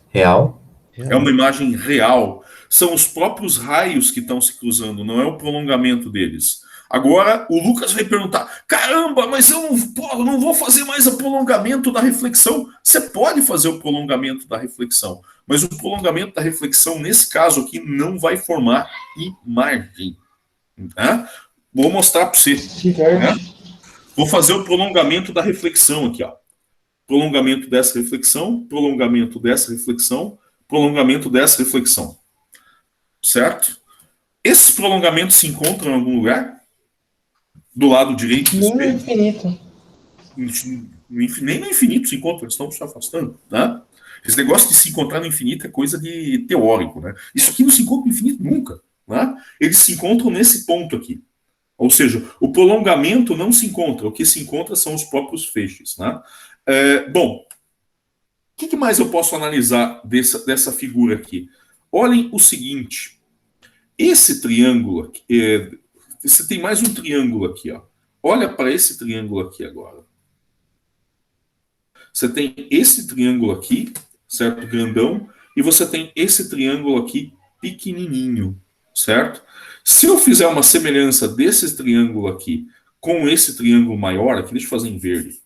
Real? É uma imagem real. São os próprios raios que estão se cruzando, não é o prolongamento deles. Agora, o Lucas vai perguntar, caramba, mas eu não vou fazer mais o prolongamento da reflexão. Você pode fazer o prolongamento da reflexão, mas o prolongamento da reflexão, nesse caso aqui, não vai formar imagem. Tá? Vou mostrar para você. Né? Vou fazer o prolongamento da reflexão aqui. Ó. Prolongamento dessa reflexão, prolongamento dessa reflexão, prolongamento dessa reflexão. Certo? Esses prolongamentos se encontram em algum lugar? Do lado direito do espelho? No infinito. Nem no infinito se encontram, eles estão se afastando. Né? Esse negócio de se encontrar no infinito é coisa de teórico. Né? Isso aqui não se encontra no infinito nunca. Né? Eles se encontram nesse ponto aqui. Ou seja, o prolongamento não se encontra. O que se encontra são os próprios feixes. Né? Bom, o que mais eu posso analisar dessa figura aqui? Olhem o seguinte. Esse triângulo aqui... Você tem mais um triângulo aqui, ó. Olha para esse triângulo aqui agora. Você tem esse triângulo aqui, certo? Grandão. E você tem esse triângulo aqui, pequenininho, certo? Se eu fizer uma semelhança desse triângulo aqui com esse triângulo maior aqui, deixa eu fazer em verde.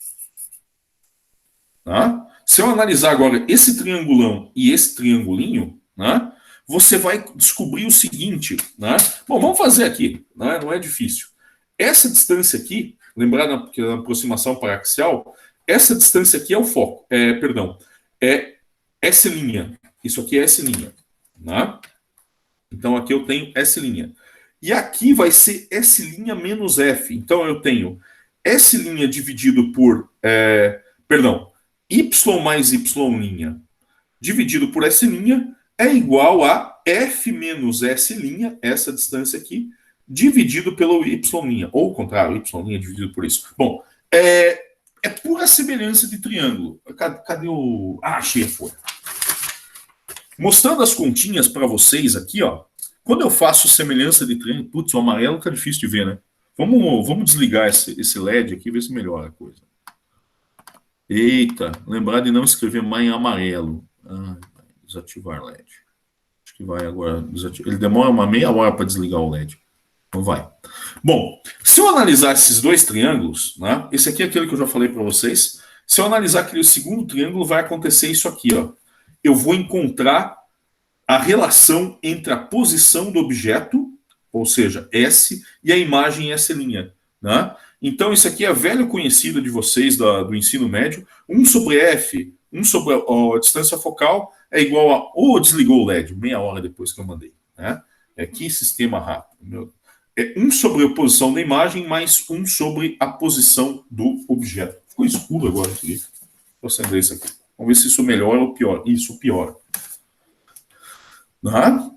Tá? Se eu analisar agora esse triangulão e esse triangulinho, né? Você vai descobrir o seguinte, né? Bom, vamos fazer aqui, né? Não é difícil. Essa distância aqui, lembrar que a aproximação paraxial, essa distância aqui é o foco, é S'. Isso aqui é S', né? Então aqui eu tenho S'. E aqui vai ser S' menos F. Então eu tenho S' dividido por, Y mais Y' dividido por S' é igual a F menos S', essa distância aqui, dividido pelo Y', ou o contrário, Y' dividido por isso. Bom, é pura semelhança de triângulo. Cadê o... Ah, achei a folha. Mostrando as continhas para vocês aqui, ó. Quando eu faço semelhança de triângulo... Putz, o amarelo tá difícil de ver, né? Vamos desligar esse LED aqui e ver se melhora a coisa. Eita, lembrar de não escrever mais em amarelo. Desativar LED. Acho que vai agora desativar. Ele demora uma meia hora para desligar o LED. Então vai. Bom, se eu analisar esses dois triângulos, né? Esse aqui é aquele que eu já falei para vocês. Se eu analisar aquele segundo triângulo, vai acontecer isso aqui, ó. Eu vou encontrar a relação entre a posição do objeto, ou seja, S, e a imagem S'. Né? Então, isso aqui é velho conhecido de vocês do ensino médio. 1 sobre F, 1 sobre a distância focal, é igual a... desligou o LED, meia hora depois que eu mandei. Né? Que sistema rápido. É 1 sobre a posição da imagem, mais 1 sobre a posição do objeto. Ficou escuro agora aqui. Vou acender isso aqui. Vamos ver se isso melhora ou piora. Isso piora. Né?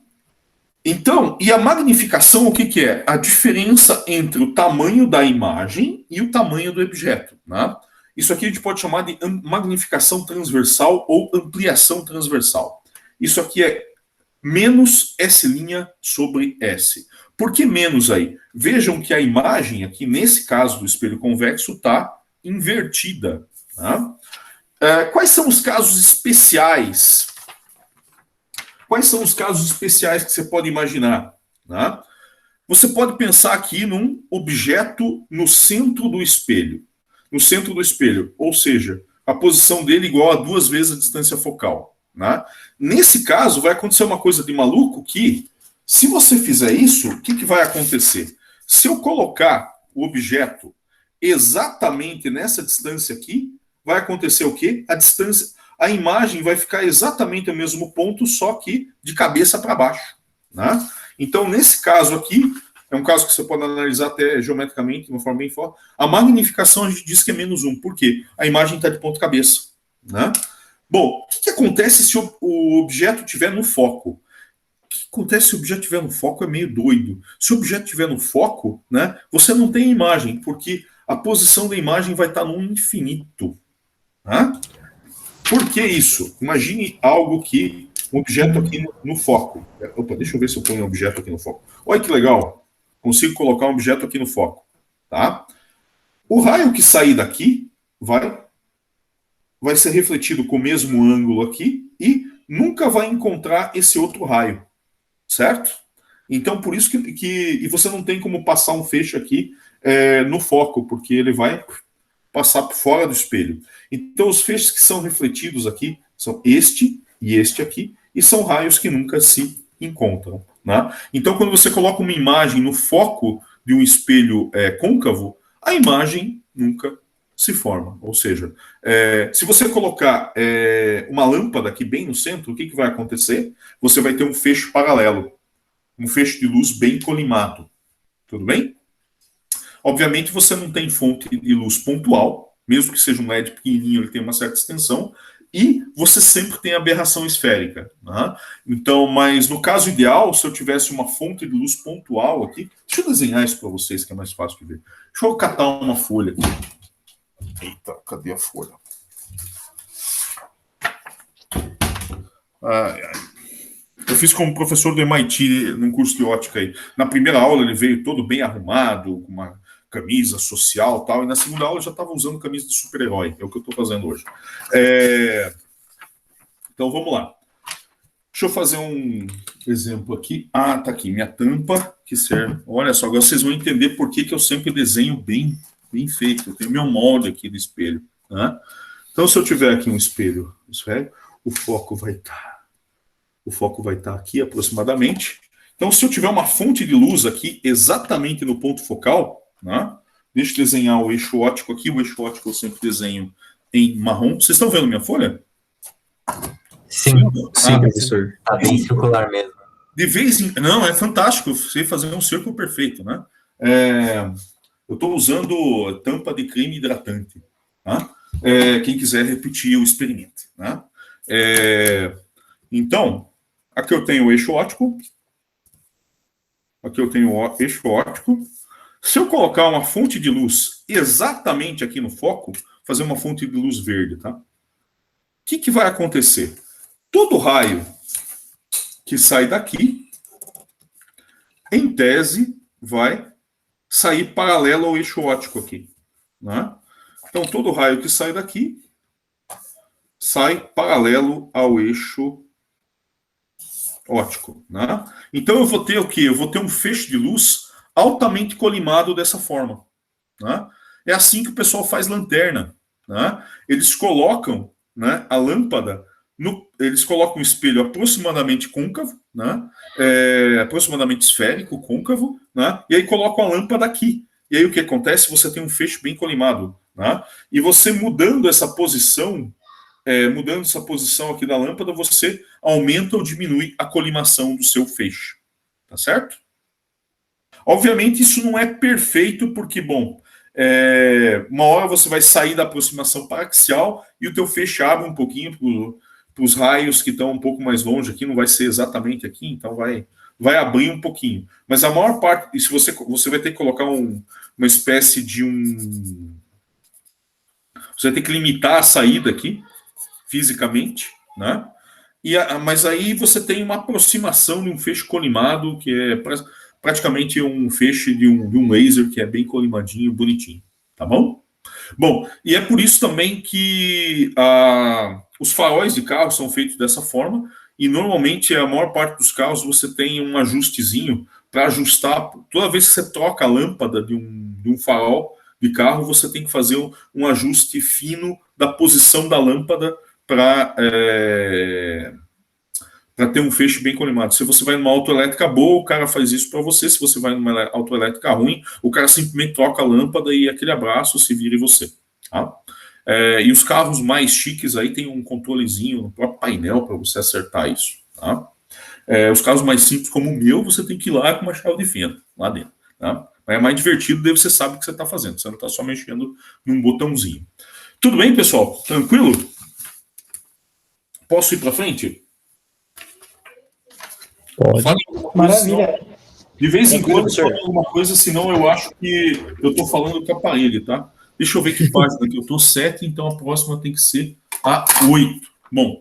Então, e a magnificação, o que é? A diferença entre o tamanho da imagem e o tamanho do objeto. Né? Isso aqui a gente pode chamar de magnificação transversal ou ampliação transversal. Isso aqui é menos S' sobre S. Por que menos aí? Vejam que a imagem aqui, nesse caso do espelho convexo, está invertida. Tá? Quais são os casos especiais? Quais são os casos especiais que você pode imaginar? Tá? Você pode pensar aqui num objeto no centro do espelho. No centro do espelho, ou seja, a posição dele igual a 2 vezes a distância focal. Né? Nesse caso, vai acontecer uma coisa de maluco que, se você fizer isso, o que vai acontecer? Se eu colocar o objeto exatamente nessa distância aqui, vai acontecer o quê? A imagem vai ficar exatamente no mesmo ponto, só que de cabeça para baixo. Né? Então, nesse caso aqui, é um caso que você pode analisar até geometricamente, de uma forma bem forte. A magnificação a gente diz que é -1. Por quê? A imagem está de ponta cabeça. Né? Bom, o que acontece se o objeto estiver no foco? O que acontece se o objeto estiver no foco é meio doido. Se o objeto estiver no foco, né, você não tem imagem, porque a posição da imagem vai estar no infinito. Né? Por que isso? Imagine algo que um objeto aqui no foco. Opa, deixa eu ver se eu ponho um objeto aqui no foco. Olha que legal. Consigo colocar um objeto aqui no foco. Tá? O raio que sair daqui vai ser refletido com o mesmo ângulo aqui e nunca vai encontrar esse outro raio. Certo? Então, por isso e você não tem como passar um feixe aqui no foco, porque ele vai passar por fora do espelho. Então, os feixes que são refletidos aqui são este e este aqui, e são raios que nunca se encontram. Né? Então, quando você coloca uma imagem no foco de um espelho côncavo, a imagem nunca se forma. Ou seja, se você colocar uma lâmpada aqui bem no centro, o que vai acontecer? Você vai ter um feixe paralelo, um feixe de luz bem colimado. Tudo bem? Obviamente, você não tem fonte de luz pontual, mesmo que seja um LED pequenininho, ele tem uma certa extensão, e você sempre tem aberração esférica. Né? Então, mas no caso ideal, se eu tivesse uma fonte de luz pontual aqui, deixa eu desenhar isso para vocês, que é mais fácil de ver. Deixa eu catar uma folha aqui. Eita, cadê a folha? Eu fiz como professor do MIT num curso de ótica aí. Na primeira aula ele veio todo bem arrumado, com uma camisa social e tal, e na segunda aula eu já estava usando camisa de super-herói, é o que eu estou fazendo hoje. Então vamos lá. Deixa eu fazer um exemplo aqui. Tá aqui, minha tampa, que serve. Olha só, agora vocês vão entender por que eu sempre desenho bem feito. Eu tenho meu molde aqui do espelho. Né? Então, se eu tiver aqui um espelho esférico, o foco vai estar aqui aproximadamente. Então, se eu tiver uma fonte de luz aqui exatamente no ponto focal, né? Deixa eu desenhar o eixo óptico aqui. O eixo óptico eu sempre desenho em marrom. Vocês estão vendo minha folha? Sim, professor. Está bem circular mesmo. De vez em... Não, é fantástico. Eu sei fazer um círculo perfeito, né? Eu estou usando tampa de creme hidratante. Tá? Quem quiser repetir o experimento. Né? Então, aqui eu tenho o eixo óptico. Aqui eu tenho o eixo óptico. Se eu colocar uma fonte de luz exatamente aqui no foco, fazer uma fonte de luz verde, tá? O que vai acontecer? Todo raio que sai daqui, em tese, vai sair paralelo ao eixo óptico aqui. Né? Então, todo raio que sai daqui, sai paralelo ao eixo óptico. Né? Então, eu vou ter o quê? Eu vou ter um feixe de luz altamente colimado dessa forma. Né? É assim que o pessoal faz lanterna. Né? Eles colocam, né, a lâmpada, eles colocam um espelho aproximadamente côncavo, né? Aproximadamente esférico, côncavo, né? E aí colocam a lâmpada aqui. E aí o que acontece? Você tem um feixe bem colimado. Né? E você mudando essa posição aqui da lâmpada, você aumenta ou diminui a colimação do seu feixe. Tá certo? Obviamente isso não é perfeito, porque, bom, uma hora você vai sair da aproximação paraxial e o teu feixe abre um pouquinho para os raios que estão um pouco mais longe aqui, não vai ser exatamente aqui, então vai abrir um pouquinho. Mas a maior parte, se você vai ter que colocar uma espécie de você vai ter que limitar a saída aqui, fisicamente, né? Mas aí você tem uma aproximação de um feixe colimado, que é praticamente um feixe de um laser que é bem colimadinho, bonitinho, tá bom? Bom, e é por isso também que os faróis de carro são feitos dessa forma, e normalmente a maior parte dos carros você tem um ajustezinho para ajustar. Toda vez que você troca a lâmpada de um farol de carro, você tem que fazer um ajuste fino da posição da lâmpada para ter um feixe bem colimado. Se você vai numa autoelétrica boa, o cara faz isso para você. Se você vai numa autoelétrica ruim, o cara simplesmente troca a lâmpada e aquele abraço se vira em você. Tá? E os carros mais chiques aí tem um controlezinho no próprio painel para você acertar isso. Tá? Os carros mais simples, como o meu, você tem que ir lá com uma chave de fenda, lá dentro. Tá? Mas é mais divertido, daí você sabe o que você está fazendo. Você não está só mexendo num botãozinho. Tudo bem, pessoal? Tranquilo? Posso ir para frente? Pode. Maravilha. De vez em quando, Professor. fala alguma coisa, senão eu acho que eu estou falando com a parede, tá? Deixa eu ver que página que eu estou 7, então a próxima tem que ser a 8. Bom,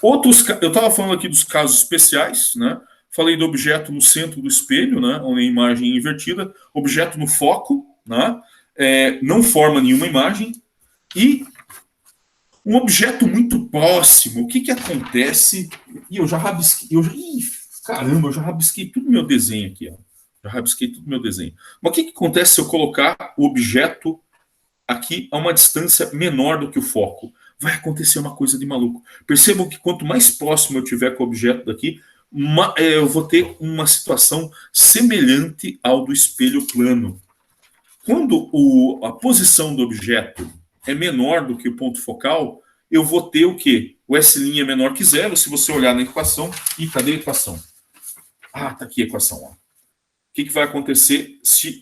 eu estava falando aqui dos casos especiais, né? Falei do objeto no centro do espelho, né? Onde a imagem é invertida, objeto no foco, né? Não forma nenhuma imagem, e um objeto muito próximo. O que que acontece? E eu já rabisquei, caramba, eu já rabisquei tudo meu desenho aqui, ó. Já rabisquei tudo meu desenho. Mas o que que acontece se eu colocar o objeto aqui a uma distância menor do que o foco? Vai acontecer uma coisa de maluco. Percebam que quanto mais próximo eu tiver com o objeto daqui, eu vou ter uma situação semelhante ao do espelho plano. Quando a posição do objeto é menor do que o ponto focal, eu vou ter o quê? O S' é menor que zero. Se você olhar na equação, cadê a equação? Ah, tá aqui a equação. Ó. O que vai acontecer se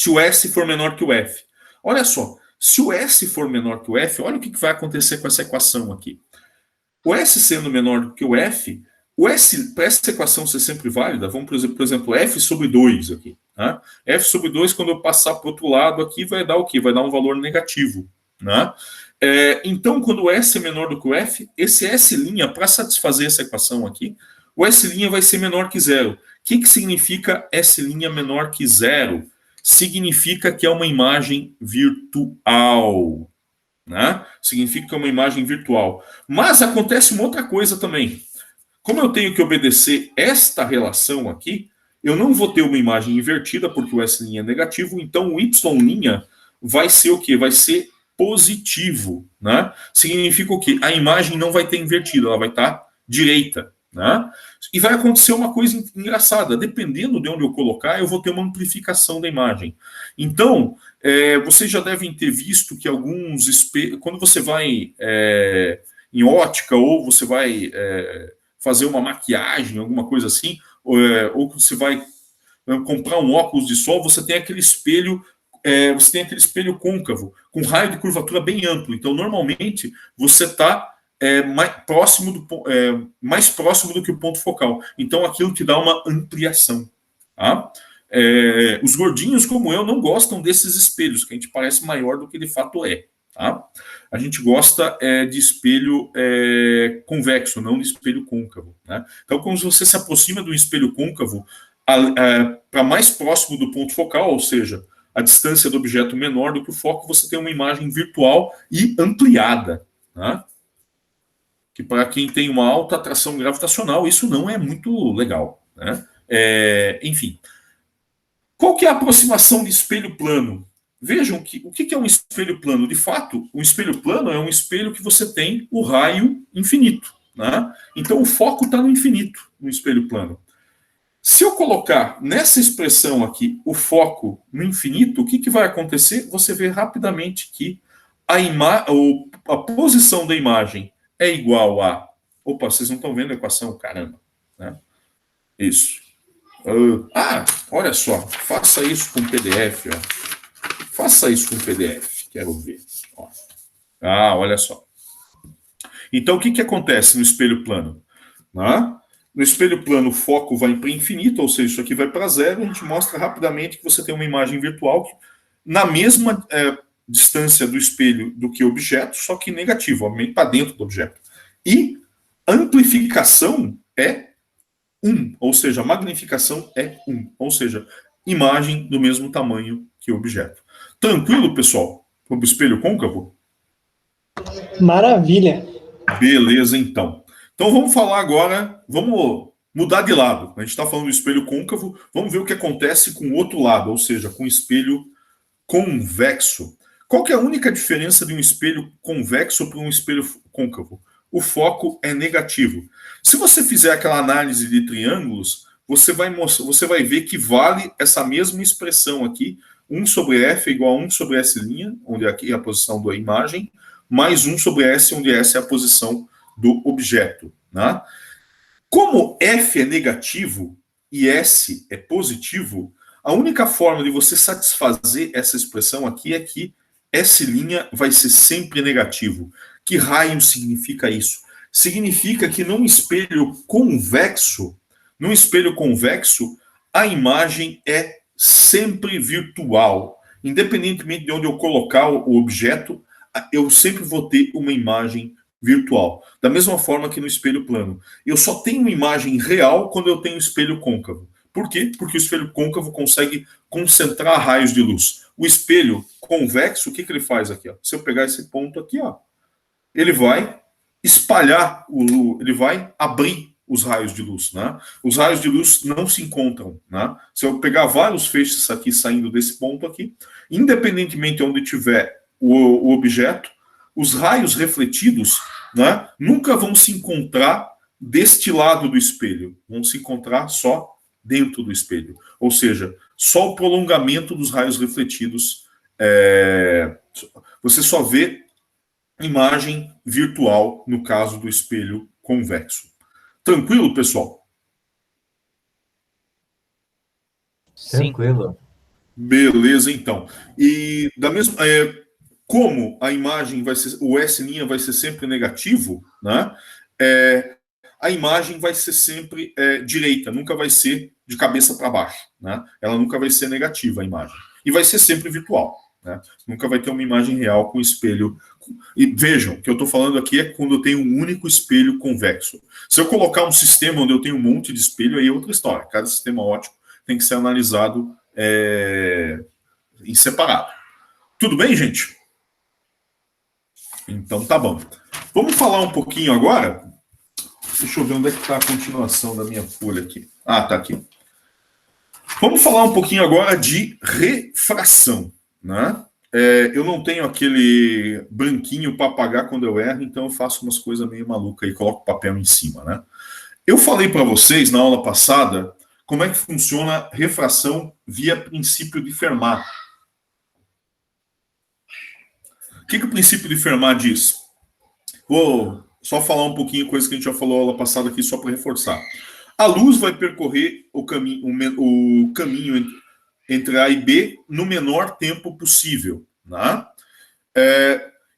o S for menor que o F? Olha só, se o S for menor que o F, olha o que vai acontecer com essa equação aqui. O S sendo menor do que o F, para essa equação ser sempre válida, vamos, por exemplo, F sobre 2 aqui. Né? F sobre 2, quando eu passar para o outro lado aqui, vai dar o quê? Vai dar um valor negativo. Né? Então, quando o S é menor do que o F, esse S', para satisfazer essa equação aqui, o S' vai ser menor que zero. O que significa S' menor que zero? Significa que é uma imagem virtual. Né? Significa que é uma imagem virtual. Mas acontece uma outra coisa também. Como eu tenho que obedecer esta relação aqui, eu não vou ter uma imagem invertida, porque o S' é negativo, então o Y' vai ser o quê? Vai ser positivo. Né? Significa o quê? A imagem não vai ter invertida, ela vai estar direita. Né? E vai acontecer uma coisa engraçada, dependendo de onde eu colocar, eu vou ter uma amplificação da imagem. Então, vocês já devem ter visto que alguns espelhos, quando você vai em ótica, ou você vai fazer uma maquiagem, alguma coisa assim, ou você vai comprar um óculos de sol, você tem aquele espelho côncavo, com raio de curvatura bem amplo. Então, normalmente, você está mais próximo do que o ponto focal. Então, aquilo te dá uma ampliação. Tá? Os gordinhos, como eu, não gostam desses espelhos, que a gente parece maior do que de fato é. Tá? A gente gosta de espelho convexo, não de espelho côncavo. Né? Então, quando você se aproxima do espelho côncavo para mais próximo do ponto focal, ou seja, a distância do objeto menor do que o foco, você tem uma imagem virtual e ampliada. Tá? Que para quem tem uma alta atração gravitacional, isso não é muito legal. Né? Enfim. Qual que é a aproximação de espelho plano? Vejam o que é um espelho plano. De fato, um espelho plano é um espelho que você tem o raio infinito. Né? Então, o foco está no infinito, no espelho plano. Se eu colocar nessa expressão aqui o foco no infinito, o que vai acontecer? Você vê rapidamente que a posição da imagem é igual a... Opa, vocês não estão vendo a equação? Caramba. Né? Isso. Olha só. Faça isso com PDF. Ó. Faça isso com PDF. Quero ver. Ó. Olha só. Então, o que acontece no espelho plano? No espelho plano, o foco vai para infinito, ou seja, isso aqui vai para zero. A gente mostra rapidamente que você tem uma imagem virtual na mesma distância do espelho do que o objeto, só que negativo, obviamente está dentro do objeto. E amplificação é 1, ou seja, magnificação é 1, ou seja, imagem do mesmo tamanho que o objeto. Tranquilo, pessoal? Sobre o espelho côncavo? Maravilha. Beleza, então. Então vamos falar agora, vamos mudar de lado. A gente está falando do espelho côncavo, vamos ver o que acontece com o outro lado, ou seja, com o espelho convexo. Qual que é a única diferença de um espelho convexo para um espelho côncavo? O foco é negativo. Se você fizer aquela análise de triângulos, você vai ver que vale essa mesma expressão aqui, 1 sobre F é igual a 1 sobre S', onde aqui é a posição da imagem, mais 1 sobre S, onde S é a posição do objeto. Né? Como F é negativo, e S é positivo, a única forma de você satisfazer essa expressão aqui é que S' vai ser sempre negativo. Que raio significa isso? Significa que num espelho convexo, a imagem é sempre virtual. Independentemente de onde eu colocar o objeto, eu sempre vou ter uma imagem virtual. Da mesma forma que no espelho plano. Eu só tenho uma imagem real quando eu tenho espelho côncavo. Por quê? Porque o espelho côncavo consegue concentrar raios de luz. O espelho convexo, o que ele faz aqui? Ó? Se eu pegar esse ponto aqui, ó, ele vai espalhar, ele vai abrir os raios de luz. Né? Os raios de luz não se encontram. Né? Se eu pegar vários feixes aqui saindo desse ponto aqui, independentemente de onde tiver o objeto, os raios refletidos, né, nunca vão se encontrar deste lado do espelho. Vão se encontrar só dentro do espelho. Ou seja, só o prolongamento dos raios refletidos. Você só vê imagem virtual no caso do espelho convexo. Tranquilo, pessoal? Tranquilo. Beleza, então. E da mesma, como a imagem vai ser, o S' vai ser sempre negativo, né? A imagem vai ser sempre direita, nunca vai ser de cabeça para baixo, né? Ela nunca vai ser negativa, a imagem. E vai ser sempre virtual, né? Nunca vai ter uma imagem real com espelho. E vejam, o que eu estou falando aqui é quando eu tenho um único espelho convexo. Se eu colocar um sistema onde eu tenho um monte de espelho, aí é outra história. Cada sistema óptico tem que ser analisado em separado. Tudo bem, gente? Então tá bom. Vamos falar um pouquinho agora. Deixa eu ver onde é que está a continuação da minha folha aqui. Ah, tá aqui. Vamos falar um pouquinho agora de refração, né? Eu não tenho aquele branquinho para apagar quando eu erro, então eu faço umas coisas meio malucas e coloco papel em cima, né? Eu falei para vocês na aula passada como é que funciona refração via princípio de Fermat. O que o princípio de Fermat diz? Vou só falar um pouquinho coisa que a gente já falou na aula passada aqui, só para reforçar. A luz vai percorrer o caminho entre A e B no menor tempo possível. Né?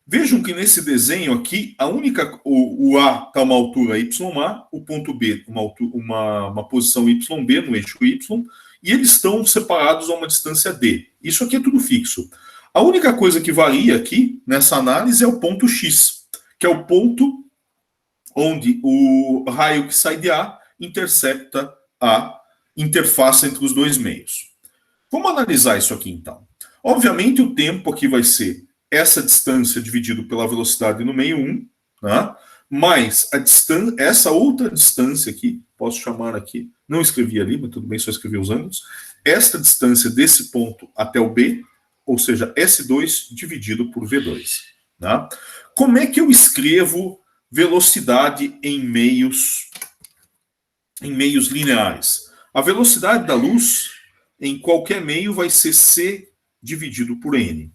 Vejam que nesse desenho aqui, o A está uma altura YA, o ponto B uma posição YB no eixo Y, e eles estão separados a uma distância D. Isso aqui é tudo fixo. A única coisa que varia aqui, nessa análise, é o ponto X, que é o ponto onde o raio que sai de A intercepta a interface entre os dois meios. Vamos analisar isso aqui, então. Obviamente, o tempo aqui vai ser essa distância dividido pela velocidade no meio 1, né? Mais essa outra distância aqui, posso chamar aqui, não escrevi ali, mas tudo bem, só escrevi os ângulos, esta distância desse ponto até o B, ou seja, S2 dividido por V2. Né? Como é que eu escrevo velocidade em meios lineares? A velocidade da luz em qualquer meio vai ser C dividido por N.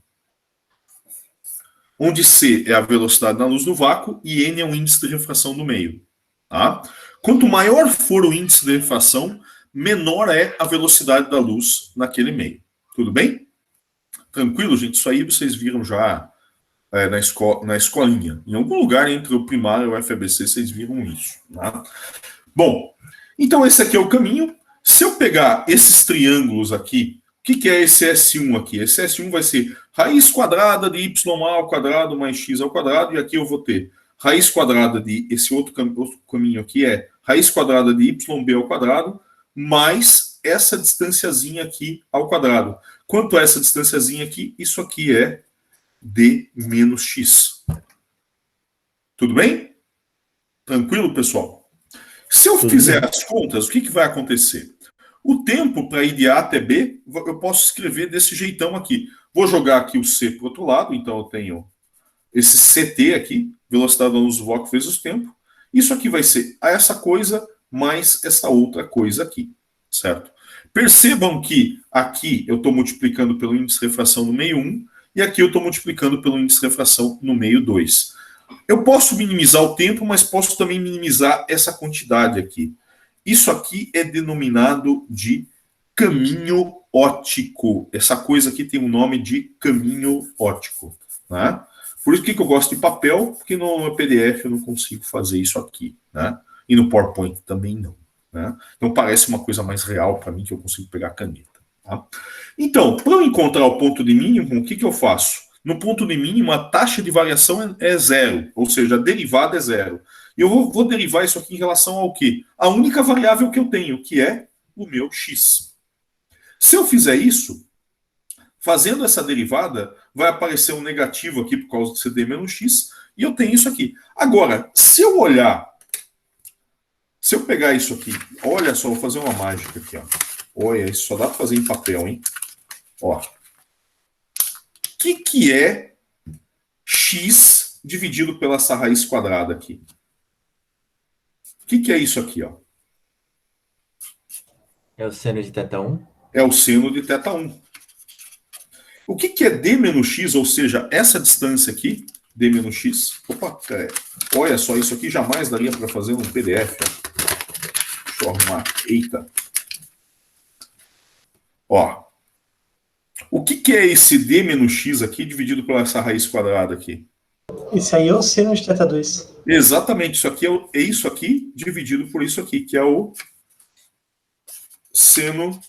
Onde C é a velocidade da luz no vácuo e N é o índice de refração do meio. Tá? Quanto maior for o índice de refração, menor é a velocidade da luz naquele meio. Tudo bem? Tranquilo, gente? Isso aí vocês viram já na escolinha. Em algum lugar entre o primário e o FABC vocês viram isso. Tá? Bom, então esse aqui é o caminho. Se eu pegar esses triângulos aqui, o que é esse S1 aqui? Esse S1 vai ser raiz quadrada de YA ao quadrado mais X ao quadrado, e aqui eu vou ter raiz quadrada de, esse outro caminho aqui é raiz quadrada de YB ao quadrado, mais essa distanciazinha aqui ao quadrado. Quanto a essa distanciazinha aqui, isso aqui é D menos X. Tudo bem? Tranquilo, pessoal? Se eu fizer as contas, o que vai acontecer? O tempo para ir de A até B, eu posso escrever desse jeitão aqui. Vou jogar aqui o C para o outro lado, então eu tenho esse CT aqui, velocidade da luz do vácuo vezes o tempo. Isso aqui vai ser essa coisa mais essa outra coisa aqui, certo? Percebam que aqui eu estou multiplicando pelo índice de refração no meio 1, e aqui eu estou multiplicando pelo índice de refração no meio 2. Eu posso minimizar o tempo, mas posso também minimizar essa quantidade aqui. Isso aqui é denominado de caminho óptico. Essa coisa aqui tem o nome de caminho óptico. Né? Por isso que eu gosto de papel, porque no PDF eu não consigo fazer isso aqui. Né? E no PowerPoint também não. Né? Então parece uma coisa mais real para mim, que eu consigo pegar a caneta. Tá? Então, para eu encontrar o ponto de mínimo, o que eu faço? No ponto de mínimo, a taxa de variação é zero, ou seja, a derivada é zero. E eu vou derivar isso aqui em relação ao quê? A única variável que eu tenho, que é o meu x. Se eu fizer isso, fazendo essa derivada, vai aparecer um negativo aqui por causa de CD menos x, e eu tenho isso aqui. Agora, se eu olhar, se eu pegar isso aqui, olha só, vou fazer uma mágica aqui, ó. Olha, isso só dá para fazer em papel, hein? Ó. O que é x dividido pela essa raiz quadrada aqui? O que é isso aqui, ó? É o seno de θ1? É o seno de θ1. O que é d menos x, ou seja, essa distância aqui, d menos x? Opa, olha só, isso aqui jamais daria para fazer um PDF. Ó. Deixa eu arrumar. Eita. Ó. O que é esse d menos x aqui dividido pela essa raiz quadrada aqui? Isso aí é o seno de θ2. Exatamente, isso aqui é isso aqui dividido por isso aqui, que é o seno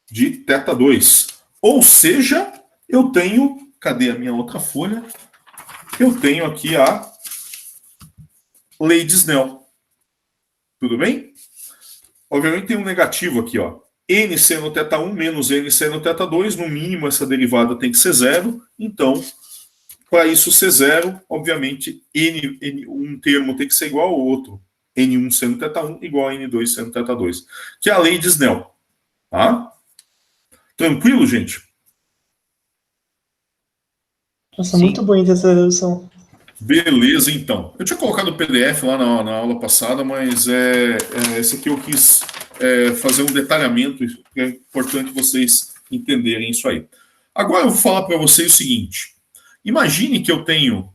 de θ2. Ou seja, eu tenho, cadê a minha outra folha? Eu tenho aqui a lei de Snell. Tudo bem? Obviamente tem um negativo aqui, ó. N seno θ1 menos N seno θ2, no mínimo essa derivada tem que ser zero, então, para isso ser zero, obviamente, um termo tem que ser igual ao outro. N1 seno θ1 igual a N2 seno θ2, que é a lei de Snell. Tá? Tranquilo, gente? Nossa, muito bonita essa redução. Beleza, então. Eu tinha colocado o PDF lá na aula passada, mas esse aqui eu quis fazer um detalhamento, é importante vocês entenderem isso aí. Agora eu vou falar para vocês o seguinte. Imagine que eu tenho...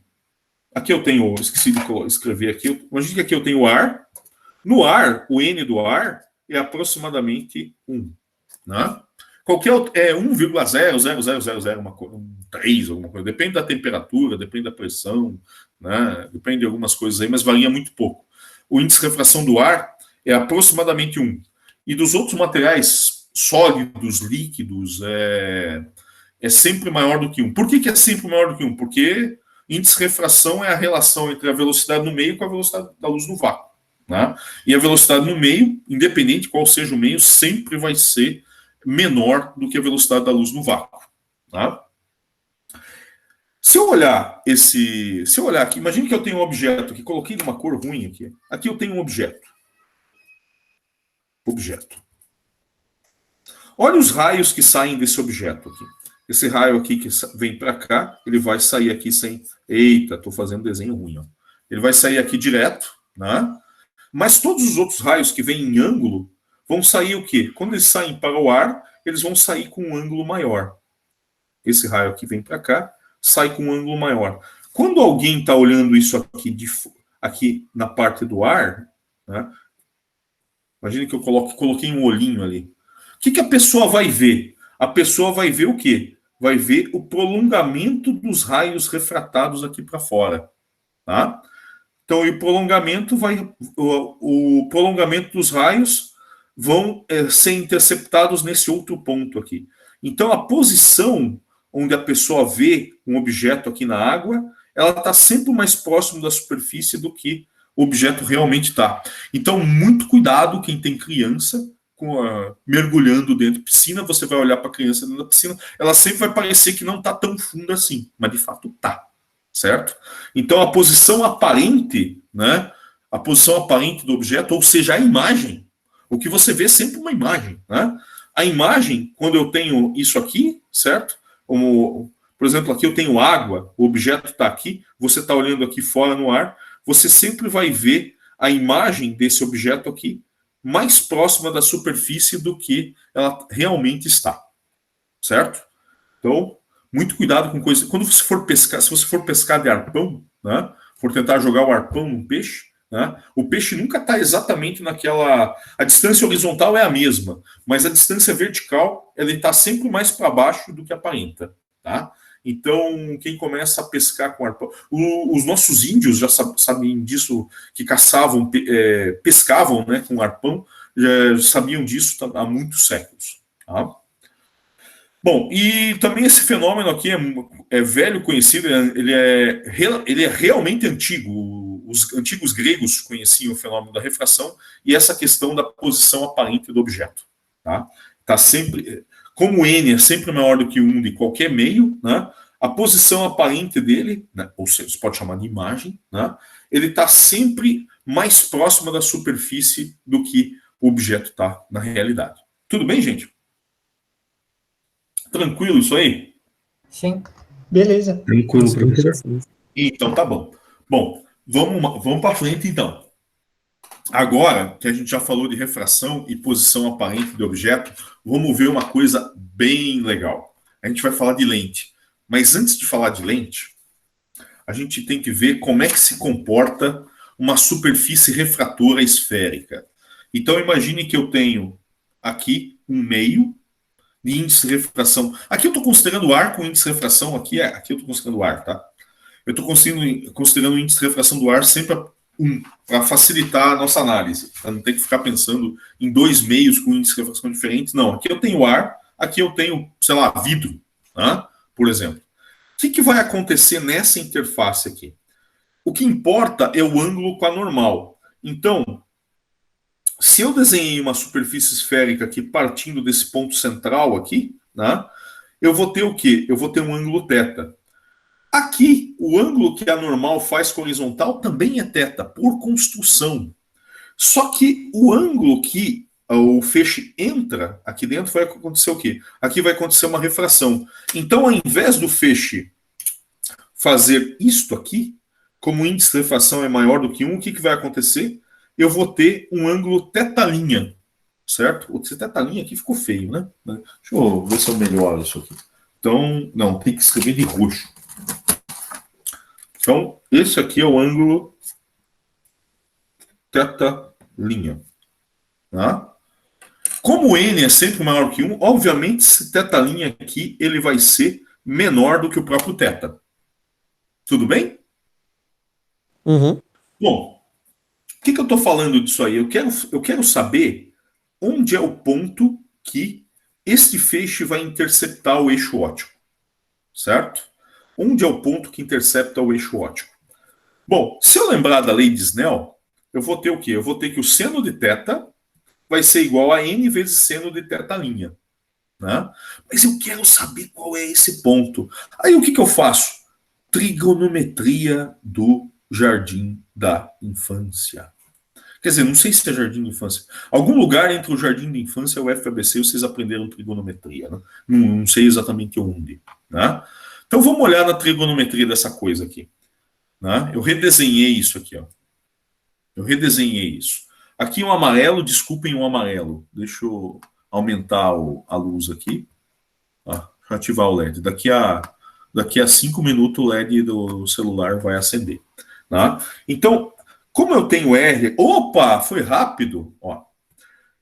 Aqui eu tenho... Esqueci de escrever aqui. Imagine que aqui eu tenho ar. No ar, o N do ar é aproximadamente 1. Né? Qualquer 1,00000, alguma coisa. Depende da temperatura, depende da pressão, né? Depende de algumas coisas aí, mas varia muito pouco. O índice de refração do ar é aproximadamente 1. E dos outros materiais sólidos, líquidos, é sempre maior do que 1. Por que é sempre maior do que 1? Porque índice de refração é a relação entre a velocidade no meio com a velocidade da luz no vácuo. Né? E a velocidade no meio, independente de qual seja o meio, sempre vai ser menor do que a velocidade da luz no vácuo. Tá? Se eu olhar aqui, imagine que eu tenho um objeto aqui, coloquei numa cor ruim aqui. Aqui eu tenho um objeto. Olha os raios que saem desse objeto aqui. Esse raio aqui que vem para cá, ele vai sair aqui sem... Eita, estou fazendo desenho ruim. Ó. Ele vai sair aqui direto, né? Mas todos os outros raios que vêm em ângulo vão sair o quê? Quando eles saem para o ar, eles vão sair com um ângulo maior. Esse raio aqui vem para cá, sai com um ângulo maior. Quando alguém está olhando isso aqui na parte do ar, né? Imagina que eu coloquei um olhinho ali. O que a pessoa vai ver? A pessoa vai ver o quê? Vai ver o prolongamento dos raios refratados aqui para fora. Tá? Então, o prolongamento dos raios vão ser interceptados nesse outro ponto aqui. Então, a posição onde a pessoa vê um objeto aqui na água, ela está sempre mais próximo da superfície do que o objeto realmente está. Então, muito cuidado quem tem criança mergulhando dentro da piscina, você vai olhar para a criança dentro da piscina, ela sempre vai parecer que não está tão fundo assim, mas de fato está. Certo? Então a posição aparente, né? A posição aparente do objeto, ou seja, a imagem, o que você vê é sempre uma imagem, né? A imagem, quando eu tenho isso aqui, certo? Por exemplo, aqui eu tenho água, o objeto está aqui, você está olhando aqui fora no ar, você sempre vai ver a imagem desse objeto aqui mais próxima da superfície do que ela realmente está, certo? Então, muito cuidado com coisas. Quando você for pescar, se você for pescar de arpão, né, for tentar jogar o arpão num peixe, né? O peixe nunca está exatamente naquela... A distância horizontal é a mesma, mas a distância vertical ele está sempre mais para baixo do que aparenta. Tá? Então, quem começa a pescar com arpão... Os nossos índios já sabem disso, que caçavam, pescavam, né, com arpão, já sabiam disso há muitos séculos. Tá? Bom, e também esse fenômeno aqui é velho conhecido, ele é realmente antigo. Os antigos gregos conheciam o fenômeno da refração e essa questão da posição aparente do objeto. Tá sempre, como n é sempre maior do que 1 de qualquer meio, né, a posição aparente dele, né, ou seja, você pode chamar de imagem, né, ele está sempre mais próximo da superfície do que o objeto está na realidade. Tudo bem, gente? Tranquilo isso aí? Sim. Beleza. Tranquilo, professor. Então tá bom. Bom, vamos para frente então. Agora que a gente já falou de refração e posição aparente do objeto, vamos ver uma coisa bem legal. A gente vai falar de lente. Mas antes de falar de lente, a gente tem que ver como é que se comporta uma superfície refratora esférica. Então imagine que eu tenho aqui um meio de índice de refração. Aqui eu estou considerando o ar com índice de refração, aqui eu estou considerando o ar, tá? Eu estou considerando o índice de refração do ar sempre para facilitar a nossa análise, para não ter que ficar pensando em dois meios com índice de refração diferentes. Não, aqui eu tenho ar, aqui eu tenho, sei lá, vidro, tá? Por exemplo. O que vai acontecer nessa interface aqui? O que importa é o ângulo com a normal. Então, se eu desenhei uma superfície esférica aqui partindo desse ponto central aqui, né, eu vou ter o quê? Eu vou ter um ângulo θ. Aqui, o ângulo que a normal faz com a horizontal também é θ, por construção. Só que o ângulo que o feixe entra aqui dentro vai acontecer o quê? Aqui vai acontecer uma refração. Então, ao invés do feixe fazer isto aqui, como o índice de refração é maior do que 1, o que vai acontecer? Eu vou ter um ângulo θ', certo? Esse θ' aqui ficou feio, né? Deixa eu ver se eu melhoro isso aqui. Então, não, tem que escrever de roxo. Então, esse aqui é o ângulo θ'. Tá? Como n é sempre maior que 1, obviamente esse θ' aqui ele vai ser menor do que o próprio θ. Tudo bem? Uhum. Bom, o que eu estou falando disso aí? Eu quero saber onde é o ponto que este feixe vai interceptar o eixo óptico. Certo? Onde é o ponto que intercepta o eixo óptico? Bom, se eu lembrar da lei de Snell, eu vou ter o quê? Eu vou ter que o seno de θ vai ser igual a n vezes seno de θ'. Né? Mas eu quero saber qual é esse ponto. Aí o que eu faço? Trigonometria do jardim da infância. Quer dizer, não sei se é jardim de infância. Algum lugar entre o jardim de infância e o FABC vocês aprenderam trigonometria. Né? Não sei exatamente onde. Né? Então vamos olhar na trigonometria dessa coisa aqui. Né? Eu redesenhei isso aqui. Ó. Eu redesenhei isso. Aqui um amarelo, desculpem um amarelo. Deixa eu aumentar a luz aqui. Deixa eu ativar o LED. Daqui a 5 minutos o LED do celular vai acender. Tá? Então, como eu tenho R... Opa, foi rápido. Ó.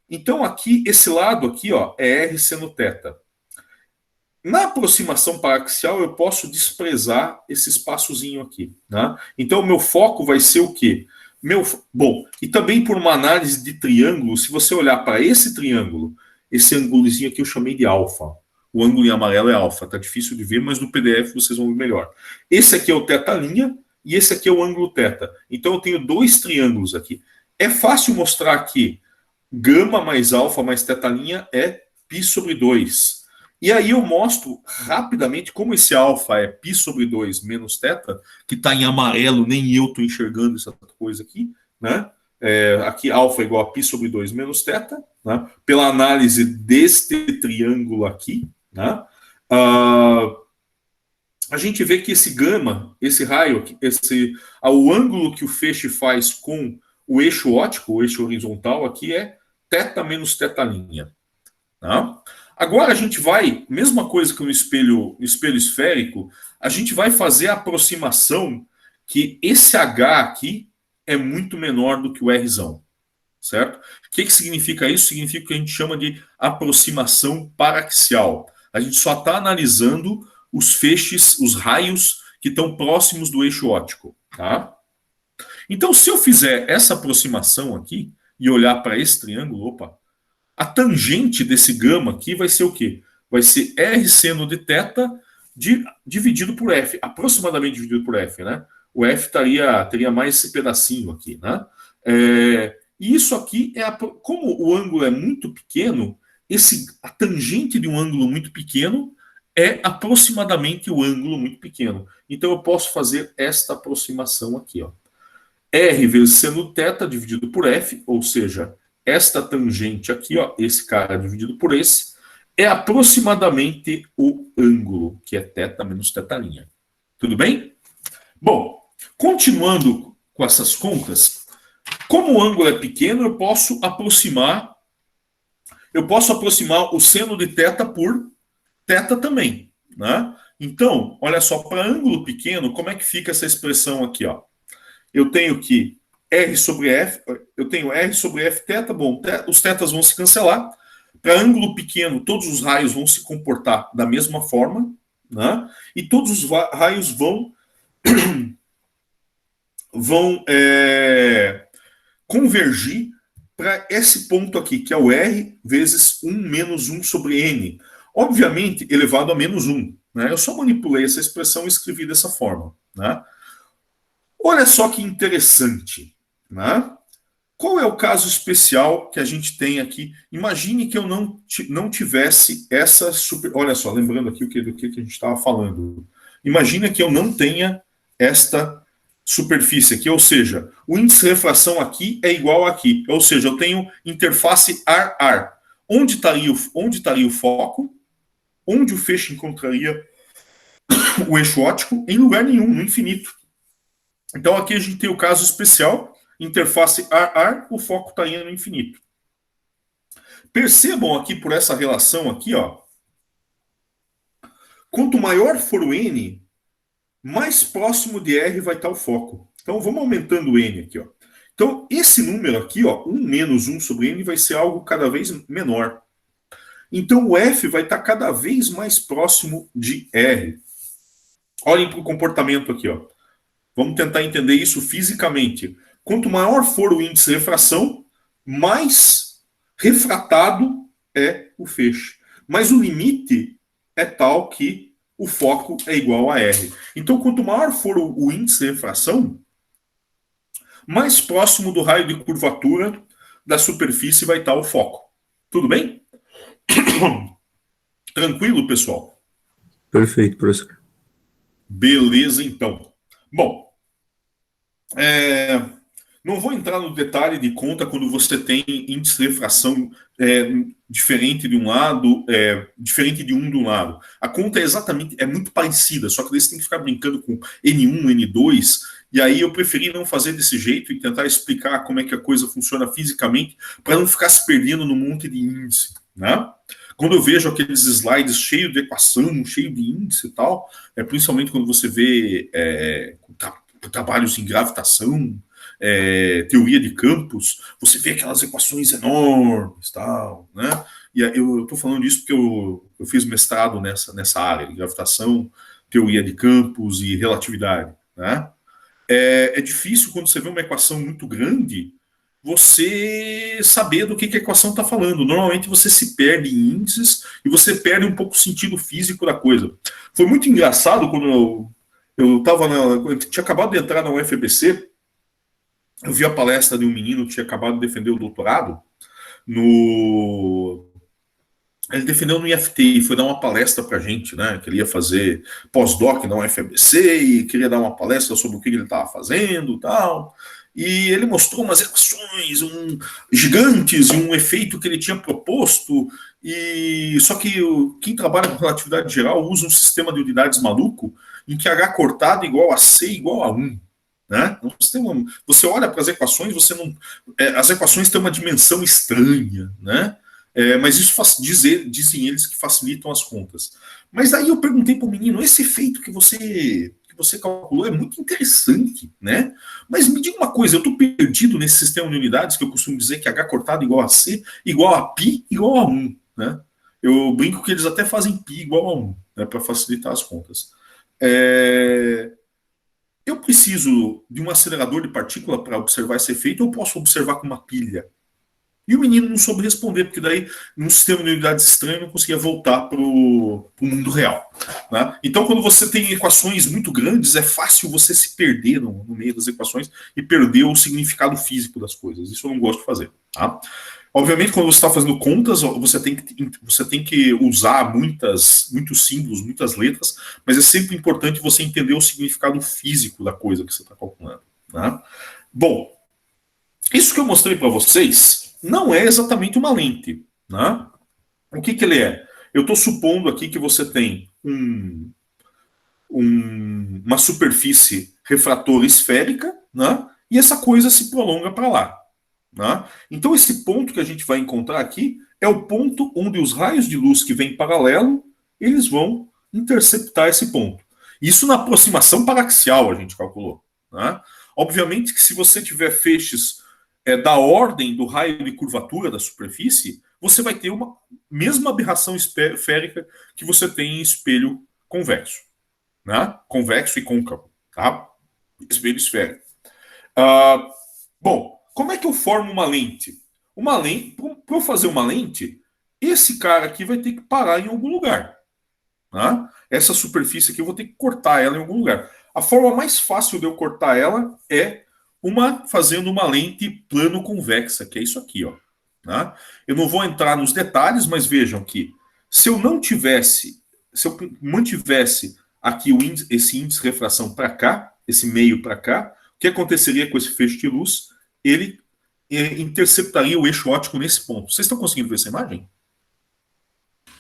Então, aqui, esse lado aqui ó, é R seno θ. Na aproximação paraxial, eu posso desprezar esse espaçozinho aqui. Tá? Então, o meu foco vai ser o quê? Bom, e também por uma análise de triângulo, se você olhar para esse triângulo, esse ângulozinho aqui eu chamei de alfa. O ângulo em amarelo é alfa, tá difícil de ver, mas no PDF vocês vão ver melhor. Esse aqui é o θ' e esse aqui é o ângulo θ. Então eu tenho dois triângulos aqui. É fácil mostrar que gama mais alfa mais θ' é π sobre 2. E aí eu mostro rapidamente como esse alfa é π sobre 2 menos θ, que está em amarelo, nem eu estou enxergando essa coisa aqui, né? Aqui alfa é igual a π sobre 2 menos θ, né? Pela análise deste triângulo aqui, né? A gente vê que esse gama, esse raio, o ângulo que o feixe faz com o eixo óptico, o eixo horizontal aqui é θ menos θ'A. Tá? Agora a gente vai, mesma coisa que no espelho esférico, a gente vai fazer a aproximação que esse H aqui é muito menor do que o Rzão, certo? O que significa isso? Significa que a gente chama de aproximação paraxial. A gente só está analisando os feixes, os raios que estão próximos do eixo óptico, tá? Então, se eu fizer essa aproximação aqui e olhar para esse triângulo, opa, a tangente desse gama aqui vai ser o quê? Vai ser R seno de θ dividido por F, aproximadamente dividido por F, né? O F teria mais esse pedacinho aqui, né? E isso aqui como o ângulo é muito pequeno, a tangente de um ângulo muito pequeno é aproximadamente o ângulo muito pequeno. Então eu posso fazer esta aproximação aqui, ó. R vezes seno θ dividido por F, ou seja, esta tangente aqui, ó, esse cara dividido por esse, é aproximadamente o ângulo, que é θ menos θ'. Tudo bem? Bom, continuando com essas contas, como o ângulo é pequeno, eu posso aproximar o seno de θ por θ também, né? Então, olha só, para ângulo pequeno, como é que fica essa expressão aqui, ó? Eu tenho que R sobre F, eu tenho R sobre F θ, bom, os θs vão se cancelar. Para ângulo pequeno, todos os raios vão se comportar da mesma forma, né? E todos os raios vão convergir para esse ponto aqui, que é o R vezes 1 menos 1 sobre N. Obviamente, elevado a menos 1. Né? Eu só manipulei essa expressão e escrevi dessa forma. Né? Olha só que interessante. Né? Qual é o caso especial que a gente tem aqui? Imagine que eu não tivesse essa super... Olha só, lembrando aqui do que a gente estava falando. Imagina que eu não tenha esta superfície aqui, ou seja, o índice de refração aqui é igual aqui. Ou seja, eu tenho interface ar-ar. Onde estaria o foco? Onde o feixe encontraria o eixo óptico? Em lugar nenhum, no infinito. Então aqui a gente tem o caso especial, interface ar-ar, o foco está indo no infinito. Percebam aqui por essa relação aqui, ó. Quanto maior for o N, mais próximo de R vai estar o foco. Então vamos aumentando o N aqui, ó. Então esse número aqui, ó, 1 menos 1 sobre N vai ser algo cada vez menor. Então o F vai estar cada vez mais próximo de R. Olhem para o comportamento aqui, ó. Vamos tentar entender isso fisicamente. Quanto maior for o índice de refração, mais refratado é o feixe. Mas o limite é tal que o foco é igual a R. Então, quanto maior for o índice de refração, mais próximo do raio de curvatura da superfície vai estar o foco. Tudo bem? Tranquilo, pessoal? Perfeito, professor. Beleza, então. Bom, não vou entrar no detalhe de conta quando você tem índice de refração diferente de um lado, diferente de um do lado. A conta é muito parecida, só que daí você tem que ficar brincando com N1, N2, e aí eu preferi não fazer desse jeito e tentar explicar como é que a coisa funciona fisicamente, para não ficar se perdendo num monte de índice, né? Quando eu vejo aqueles slides cheios de equação, cheio de índice e tal, principalmente quando você vê trabalhos em gravitação, teoria de campos, você vê aquelas equações enormes, tal, né? E eu estou falando isso porque eu fiz mestrado nessa área de gravitação, teoria de campos e relatividade, né? É difícil quando você vê uma equação muito grande você saber do que a equação está falando. Normalmente você se perde em índices e você perde um pouco o sentido físico da coisa. Foi muito engraçado quando eu tinha acabado de entrar na UFBC, eu vi a palestra de um menino que tinha acabado de defender o doutorado. Ele defendeu no IFT e foi dar uma palestra para a gente, né? Que ele ia fazer pós-doc na UFBC e queria dar uma palestra sobre o que ele estava fazendo e tal. E ele mostrou umas equações gigantes e um efeito que ele tinha proposto. Só que quem trabalha com relatividade geral usa um sistema de unidades maluco em que H cortado igual a C igual a 1. Né? Você olha para as equações, as equações têm uma dimensão estranha, né? Mas isso dizem eles que facilitam as contas. Mas aí eu perguntei para o menino, esse efeito que você você calculou é muito interessante, né? Mas me diga uma coisa, eu estou perdido nesse sistema de unidades que eu costumo dizer que H cortado igual a C, igual a π, igual a 1, né? Eu brinco que eles até fazem π igual a 1, né, para facilitar as contas. Eu preciso de um acelerador de partícula para observar esse efeito, ou eu posso observar com uma pilha? E o menino não soube responder, porque daí, num sistema de unidades estranho, não conseguia voltar para o mundo real. Né? Então, quando você tem equações muito grandes, é fácil você se perder no meio das equações e perder o significado físico das coisas. Isso eu não gosto de fazer. Tá? Obviamente, quando você está fazendo contas, você tem que usar muitos símbolos, muitas letras, mas é sempre importante você entender o significado físico da coisa que você está calculando. Né? Bom, isso que eu mostrei para vocês não é exatamente uma lente. Né? O que ele é? Eu estou supondo aqui que você tem uma superfície refratora esférica, né? E essa coisa se prolonga para lá. Né? Então esse ponto que a gente vai encontrar aqui é o ponto onde os raios de luz que vêm paralelo, eles vão interceptar esse ponto. Isso na aproximação paraxial a gente calculou. Né? Obviamente que se você tiver feixes da ordem do raio de curvatura da superfície, você vai ter uma mesma aberração esférica que você tem em espelho convexo. Né? Convexo e côncavo. Tá? Espelho esférico. Bom, como é que eu formo uma lente? Uma lente, para eu fazer uma lente, esse cara aqui vai ter que parar em algum lugar. Né? Essa superfície aqui eu vou ter que cortar ela em algum lugar. A forma mais fácil de eu cortar ela é fazendo uma lente plano convexa, que é isso aqui, ó. Né? Eu não vou entrar nos detalhes, mas vejam que se eu mantivesse aqui esse índice de refração para cá, esse meio para cá, o que aconteceria com esse feixe de luz? Ele interceptaria o eixo óptico nesse ponto. Vocês estão conseguindo ver essa imagem?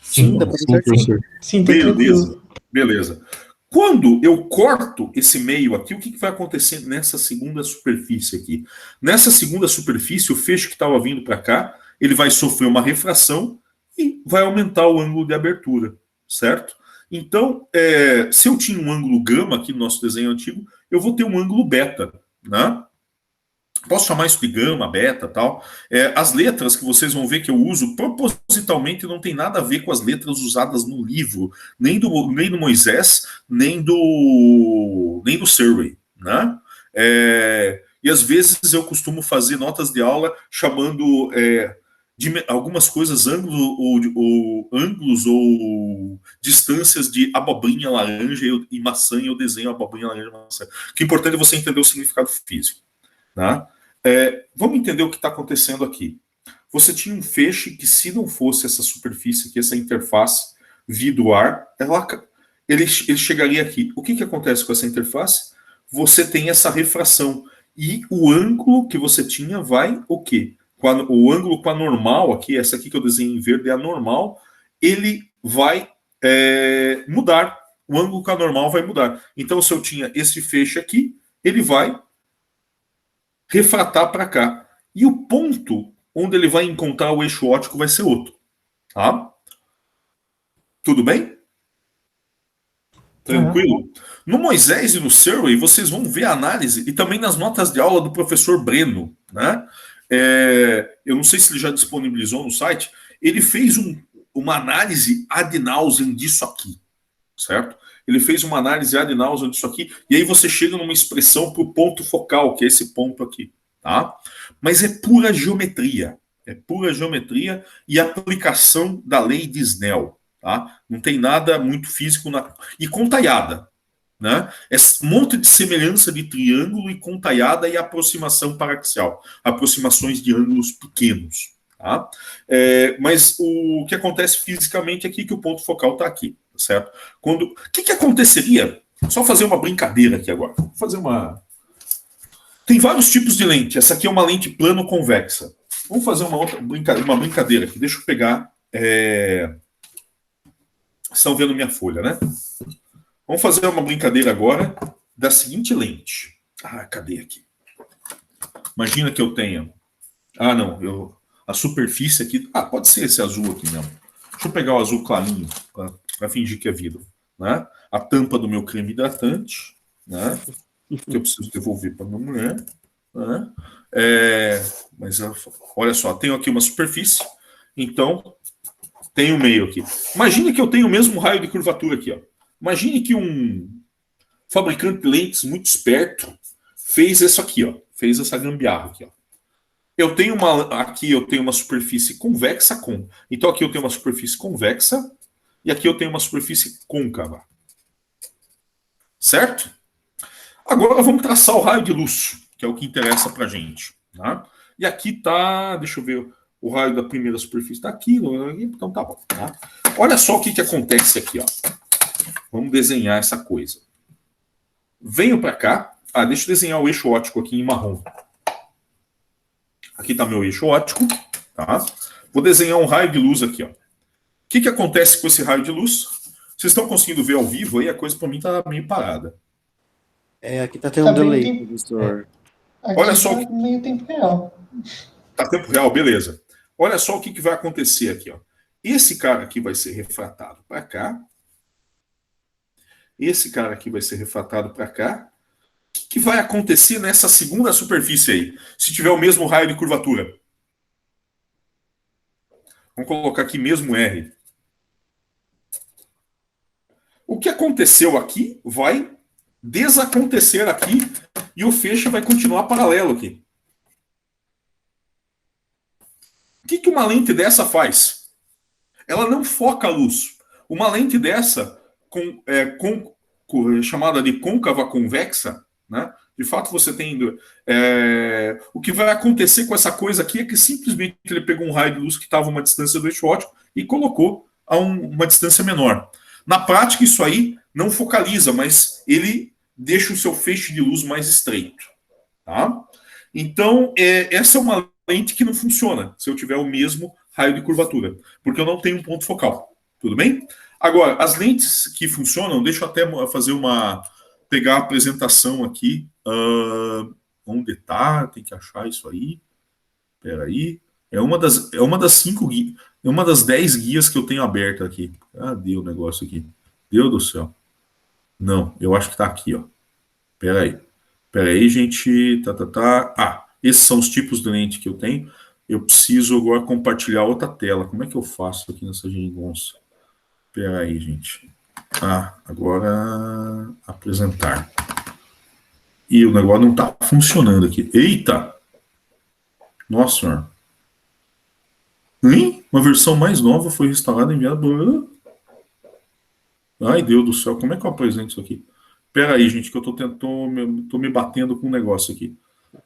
Sim, professor. Sim, tá tranquilo. Beleza. Quando eu corto esse meio aqui, o que vai acontecer nessa segunda superfície aqui? Nessa segunda superfície, o feixe que estava vindo para cá, ele vai sofrer uma refração e vai aumentar o ângulo de abertura, certo? Então, se eu tinha um ângulo gama aqui no nosso desenho antigo, eu vou ter um ângulo beta, né? Posso chamar isso de gama, beta, tal. As letras que vocês vão ver que eu uso propositalmente não tem nada a ver com as letras usadas no livro, nem do Moisés, nem do Survey, né? E às vezes eu costumo fazer notas de aula chamando de algumas coisas ângulos ou distâncias de abobrinha laranja e maçã, e eu desenho abobrinha laranja e maçã. O que é importante é você entender o significado físico. Tá? Vamos entender o que está acontecendo aqui. Você tinha um feixe que, se não fosse essa superfície aqui, essa interface vidro-ar, ele chegaria aqui. O que acontece com essa interface? Você tem essa refração. E o ângulo que você tinha vai o quê? O ângulo com a normal aqui, essa aqui que eu desenhei em verde é a normal, ele vai mudar. O ângulo com a normal vai mudar. Então, se eu tinha esse feixe aqui, ele vai refratar para cá. E o ponto onde ele vai encontrar o eixo óptico vai ser outro. Tá? Tudo bem? Tranquilo? No Moisés e no Survey, vocês vão ver a análise, e também nas notas de aula do professor Breno. Né? Eu não sei se ele já disponibilizou no site. Ele fez uma análise ad nauseam disso aqui. Certo? Ele fez uma análise ad nauseam disso aqui, e aí você chega numa expressão para o ponto focal, que é esse ponto aqui. Tá? Mas é pura geometria. É pura geometria e aplicação da lei de Snell. Tá? Não tem nada muito físico. E contaiada. Né? É um monte de semelhança de triângulo e contaiada e aproximação paraxial. Aproximações de ângulos pequenos. Tá? Mas o que acontece fisicamente aqui é que o ponto focal está aqui. Certo? O que aconteceria? Só fazer uma brincadeira aqui agora. Vou fazer Tem vários tipos de lente. Essa aqui é uma lente plano convexa. Vamos fazer uma brincadeira aqui. Deixa eu pegar. Estão vendo minha folha, né? Vamos fazer uma brincadeira agora da seguinte lente. Cadê aqui? Imagina que eu tenha. A superfície aqui. Pode ser esse azul aqui mesmo. Deixa eu pegar o azul clarinho para fingir que é vidro. Né? A tampa do meu creme hidratante. né? Que eu preciso devolver para minha mulher. Né? Mas olha só, tenho aqui uma superfície, então tenho o meio aqui. Imagine que eu tenho o mesmo raio de curvatura aqui. Ó. Imagine que um fabricante de lentes muito esperto fez isso aqui, ó, fez essa gambiarra aqui. Ó. Aqui eu tenho uma superfície convexa com. Então aqui eu tenho uma superfície convexa e aqui eu tenho uma superfície côncava. Certo? Agora vamos traçar o raio de luz, que é o que interessa para a gente. Tá? E aqui tá, deixa eu ver, o raio da primeira superfície está aqui, então tá bom. Tá? Olha só o que acontece aqui. Ó. Vamos desenhar essa coisa. Venho para cá. Deixa eu desenhar o eixo óptico aqui em marrom. Aqui está meu eixo óptico. Tá? Vou desenhar um raio de luz aqui. Ó. O que acontece com esse raio de luz? Vocês estão conseguindo ver ao vivo aí? A coisa para mim está meio parada. Aqui tá tendo um delay, professor. Olha só. Tá meio tempo real. Tá tempo real, beleza. Olha só o que vai acontecer aqui. Ó. Esse cara aqui vai ser refratado para cá. Esse cara aqui vai ser refratado para cá. O que vai acontecer nessa segunda superfície aí? Se tiver o mesmo raio de curvatura. Vamos colocar aqui mesmo R. O que aconteceu aqui vai desacontecer aqui e o feixe vai continuar paralelo aqui. O que uma lente dessa faz? Ela não foca a luz. Uma lente dessa, chamada de côncava convexa, né? De fato você tem... o que vai acontecer com essa coisa aqui é que simplesmente ele pegou um raio de luz que estava a uma distância do eixo óptico e colocou a uma distância menor. Na prática isso aí não focaliza, mas ele deixa o seu feixe de luz mais estreito. Tá? Então, essa é uma lente que não funciona se eu tiver o mesmo raio de curvatura, porque eu não tenho um ponto focal. Tudo bem? Agora, as lentes que funcionam, deixa eu até fazer pegar a apresentação aqui. Onde está? Tem que achar isso aí. Espera aí. É uma das 5 guias. É uma das 10 guias que eu tenho aberta aqui. Cadê o negócio aqui? Deus do céu. Não, eu acho que está aqui, ó. Espera aí, gente. Esses são os tipos de lente que eu tenho. Eu preciso agora compartilhar outra tela. Como é que eu faço aqui nessa geringonça? Espera aí, gente. Agora apresentar. E o negócio não está funcionando aqui. Eita! Nossa senhora. Uma versão mais nova foi instalada e enviada. Ai, Deus do céu, como é que eu apresento isso aqui? Espera aí, gente, que eu tô me batendo com um negócio aqui.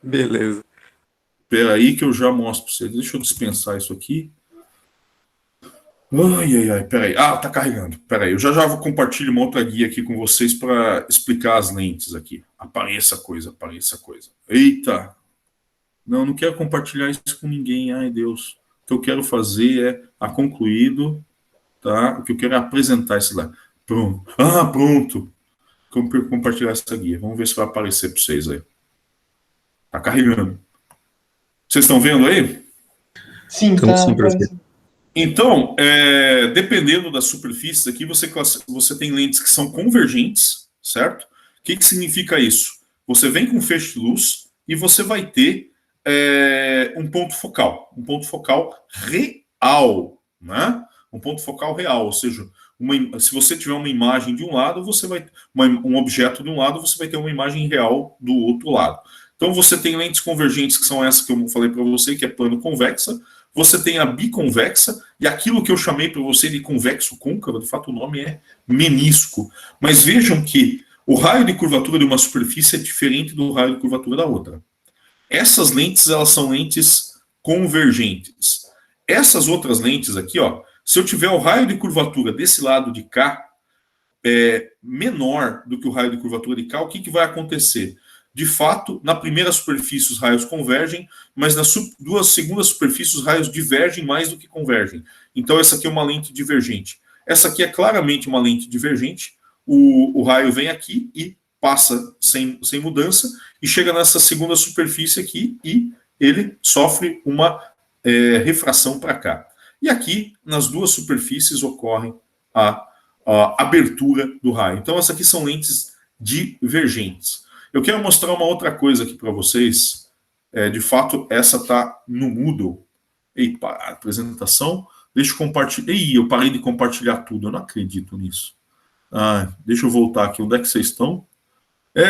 Beleza. Espera aí que eu já mostro para vocês. Deixa eu dispensar isso aqui. Espera aí. Tá carregando. Espera aí, eu já vou compartilhar uma outra guia aqui com vocês para explicar as lentes aqui. Apareça coisa. Eita! Não quero compartilhar isso com ninguém. Ai, Deus. O que eu quero fazer é concluído, tá? O que eu quero é apresentar isso lá. Pronto. Pronto. Compartilhar essa guia. Vamos ver se vai aparecer para vocês aí. Tá carregando. Vocês estão vendo aí? Sim, tá. Então, dependendo das superfícies aqui, você tem lentes que são convergentes, certo? O que significa isso? Você vem com feixe de luz e você vai ter um ponto focal real, né? Um ponto focal real, ou seja, se você tiver uma imagem de um lado, você vai um objeto de um lado, você vai ter uma imagem real do outro lado. Então você tem lentes convergentes, que são essas que eu falei para você, que é plano convexa. Você tem a biconvexa, e aquilo que eu chamei para você de convexo côncavo, de fato o nome é menisco. Mas vejam que o raio de curvatura de uma superfície é diferente do raio de curvatura da outra. Essas lentes, elas são lentes convergentes. Essas outras lentes aqui, ó, se eu tiver o raio de curvatura desse lado de cá menor do que o raio de curvatura de cá, o que vai acontecer? De fato, na primeira superfície os raios convergem, mas nas duas segundas superfícies os raios divergem mais do que convergem. Então essa aqui é uma lente divergente. Essa aqui é claramente uma lente divergente. O raio vem aqui e passa sem mudança e chega nessa segunda superfície aqui e ele sofre uma refração para cá. E aqui, nas duas superfícies, ocorre a abertura do raio. Então, essas aqui são lentes divergentes. Eu quero mostrar uma outra coisa aqui para vocês. De fato, essa está no Moodle. Eita, a apresentação. Deixa eu compartilhar. Eu parei de compartilhar tudo. Eu não acredito nisso. Deixa eu voltar aqui. Onde é que vocês estão?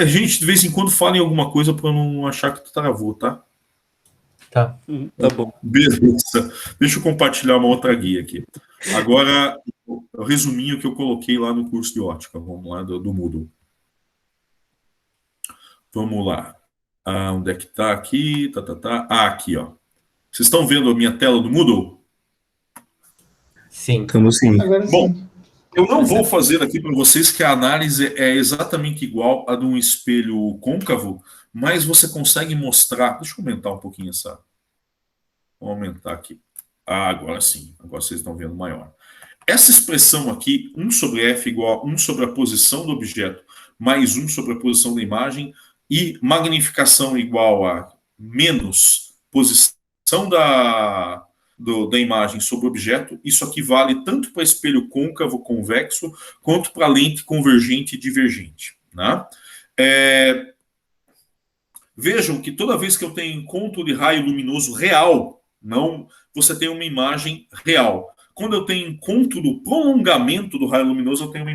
Gente, de vez em quando falem alguma coisa para não achar que travou, tá? Tá bom. Beleza. Deixa eu compartilhar uma outra guia aqui. Agora, o resuminho que eu coloquei lá no curso de ótica. Vamos lá, do Moodle. Vamos lá. Onde é que está aqui? Aqui, ó. Vocês estão vendo a minha tela do Moodle? Sim. Estamos sim. Agora Bom, sim. eu não vou fazer aqui para vocês que a análise é exatamente igual a de um espelho côncavo, mas você consegue mostrar. Deixa eu aumentar um pouquinho essa. Vou aumentar aqui. Agora sim. Agora vocês estão vendo maior. Essa expressão aqui, 1 sobre F igual a 1 sobre a posição do objeto, mais 1 sobre a posição da imagem, e magnificação igual a menos posição da imagem sobre o objeto, isso aqui vale tanto para espelho côncavo convexo, quanto para lente convergente e divergente. Né? Vejam que toda vez que eu tenho encontro de raio luminoso real, não, você tem uma imagem real. Quando eu tenho encontro do prolongamento do raio luminoso, eu tenho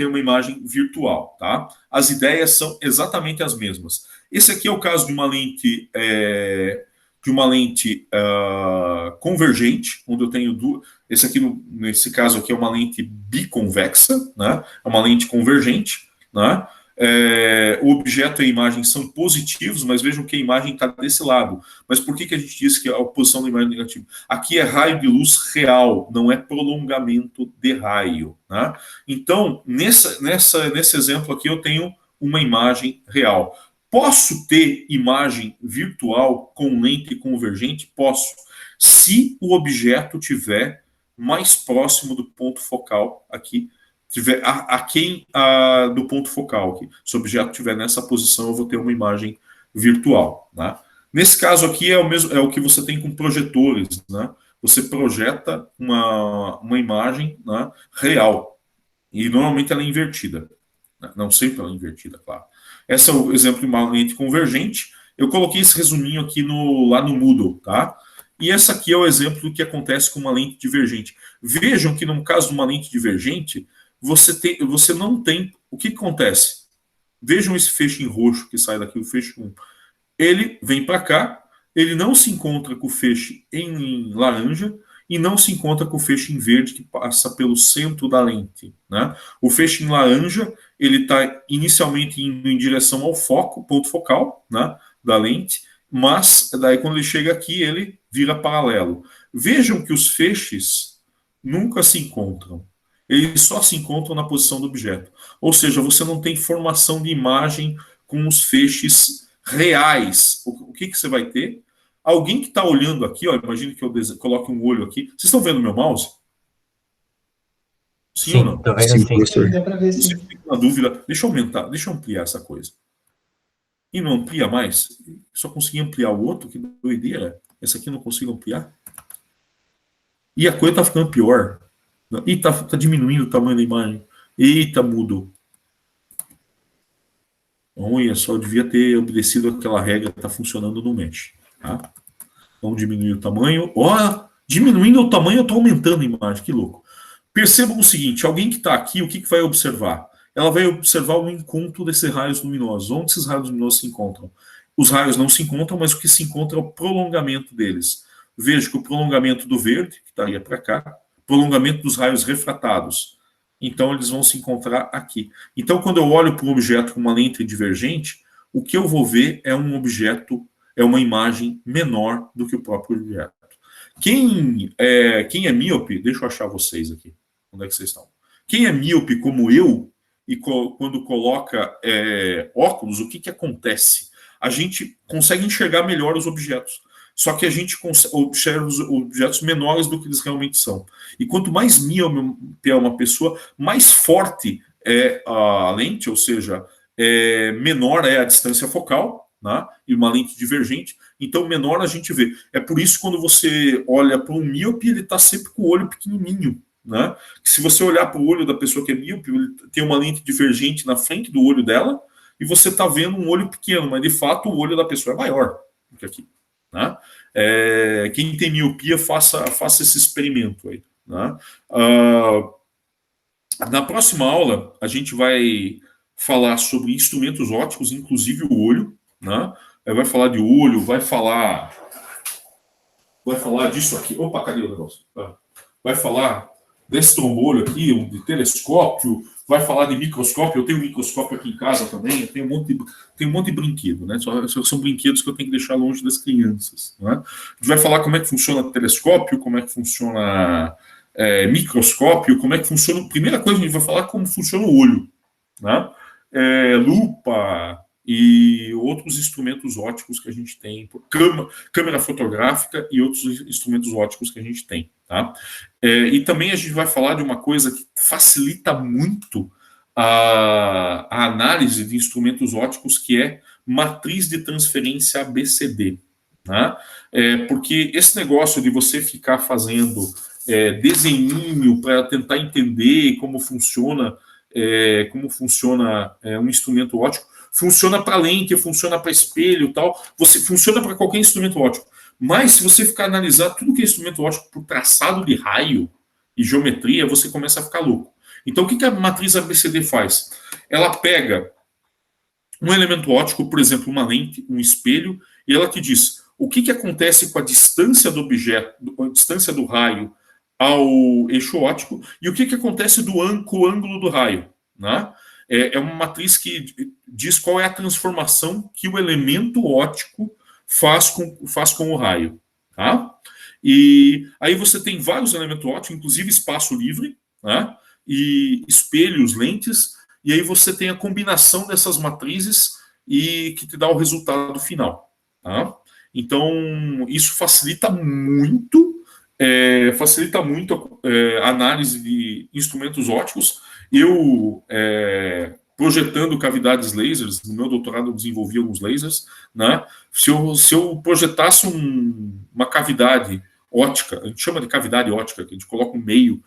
uma imagem virtual. Tá? As ideias são exatamente as mesmas. Esse aqui é o caso de uma lente convergente, onde eu tenho duas. Esse aqui, nesse caso aqui, é uma lente biconvexa, né? É uma lente convergente, né? O objeto e a imagem são positivos, mas vejam que a imagem está desse lado. Mas por que a gente diz que a posição da imagem é negativa? Aqui é raio de luz real, não é prolongamento de raio. Né? Então, nesse exemplo aqui, eu tenho uma imagem real. Posso ter imagem virtual com lente convergente? Posso. Se o objeto estiver mais próximo do ponto focal aqui, tiver aquém do ponto focal aqui. Se o objeto estiver nessa posição, eu vou ter uma imagem virtual. Né? Nesse caso aqui é o que você tem com projetores. Né? Você projeta uma imagem, né, real. E normalmente ela é invertida. Né? Não sempre ela é invertida, claro. Esse é o exemplo de uma lente convergente. Eu coloquei esse resuminho aqui lá no Moodle. Tá? E esse aqui é o exemplo do que acontece com uma lente divergente. Vejam que no caso de uma lente divergente, você não tem. O que acontece? Vejam esse feixe em roxo que sai daqui, o feixe 1. Ele vem para cá, ele não se encontra com o feixe em laranja e não se encontra com o feixe em verde que passa pelo centro da lente. Né? O feixe em laranja, ele está inicialmente indo em direção ao foco, ponto focal, né, da lente, mas daí quando ele chega aqui, ele vira paralelo. Vejam que os feixes nunca se encontram. Eles só se encontram na posição do objeto. Ou seja, você não tem formação de imagem com os feixes reais. O que você vai ter? Alguém que está olhando aqui, imagine que eu coloque um olho aqui. Vocês estão vendo meu mouse? Sim ou não? Tô vendo sim. professor. Dá pra ver Você sim. fica na dúvida. Deixa eu aumentar, deixa eu ampliar essa coisa. E não amplia mais? Só consegui ampliar o outro? Que doideira. Essa aqui eu não consigo ampliar? E a coisa está ficando pior. E tá diminuindo o tamanho da imagem. Eita, mudou. Olha só, eu devia ter obedecido aquela regra que está funcionando no Mesh. Tá? Vamos diminuir o tamanho. Diminuindo o tamanho, eu estou aumentando a imagem. Que louco. Percebam o seguinte, alguém que está aqui, o que vai observar? Ela vai observar o encontro desses raios luminosos. Onde esses raios luminosos se encontram? Os raios não se encontram, mas o que se encontra é o prolongamento deles. Veja que o prolongamento do verde, que estaria para cá, prolongamento dos raios refratados. Então, eles vão se encontrar aqui. Então, quando eu olho para um objeto com uma lente divergente, o que eu vou ver é um objeto, é uma imagem menor do que o próprio objeto. Quem é míope, deixa eu achar vocês aqui. Onde é que vocês estão? Quem é míope como eu, e quando coloca óculos, o que acontece? A gente consegue enxergar melhor os objetos. Só que a gente observa os objetos menores do que eles realmente são. E quanto mais míope é uma pessoa, mais forte é a lente, ou seja, menor é a distância focal, né? E uma lente divergente, então menor a gente vê. É por isso que quando você olha para um míope, ele está sempre com o olho pequenininho, né? Que se você olhar para o olho da pessoa que é míope, ele tem uma lente divergente na frente do olho dela, e você está vendo um olho pequeno, mas de fato o olho da pessoa é maior do que aqui, né? Quem tem miopia, faça esse experimento aí, né? Na próxima aula, a gente vai falar sobre instrumentos ópticos, inclusive o olho, né? Vai falar de olho, vai falar disso aqui. Opa, cadê o negócio? Vai falar desse trombolho aqui, de telescópio, vai falar de microscópio. Eu tenho um microscópio aqui em casa também, eu tenho um monte de brinquedo, né? São brinquedos que eu tenho que deixar longe das crianças, né? A gente vai falar como é que funciona telescópio, como é que funciona microscópio, como é que funciona. Primeira coisa, a gente vai falar como funciona o olho, né? Lupa e outros instrumentos ópticos que a gente tem, câmera fotográfica e outros instrumentos ópticos que a gente tem, tá? E também a gente vai falar de uma coisa que facilita muito a análise de instrumentos ópticos, que é matriz de transferência ABCD, né? Porque esse negócio de você ficar fazendo desenhinho para tentar entender como funciona um instrumento óptico, funciona para lente, funciona para espelho, tal, funciona para qualquer instrumento óptico. Mas se você ficar analisar tudo que é instrumento óptico por traçado de raio e geometria, você começa a ficar louco. Então, o que a matriz ABCD faz? Ela pega um elemento óptico, por exemplo, uma lente, um espelho, e ela te diz o que acontece com a distância do objeto, a distância do raio ao eixo óptico, e o que acontece com o ângulo do raio, né? É uma matriz que diz qual é a transformação que o elemento óptico faz com o raio, tá? E aí você tem vários elementos ópticos, inclusive espaço livre, né? E espelhos, lentes, e aí você tem a combinação dessas matrizes e que te dá o resultado final, tá? Então, isso facilita muito a análise de instrumentos ópticos. Eu, projetando cavidades lasers, no meu doutorado eu desenvolvi alguns lasers, né? Se eu projetasse uma cavidade óptica, a gente chama de cavidade óptica, que a gente coloca um meio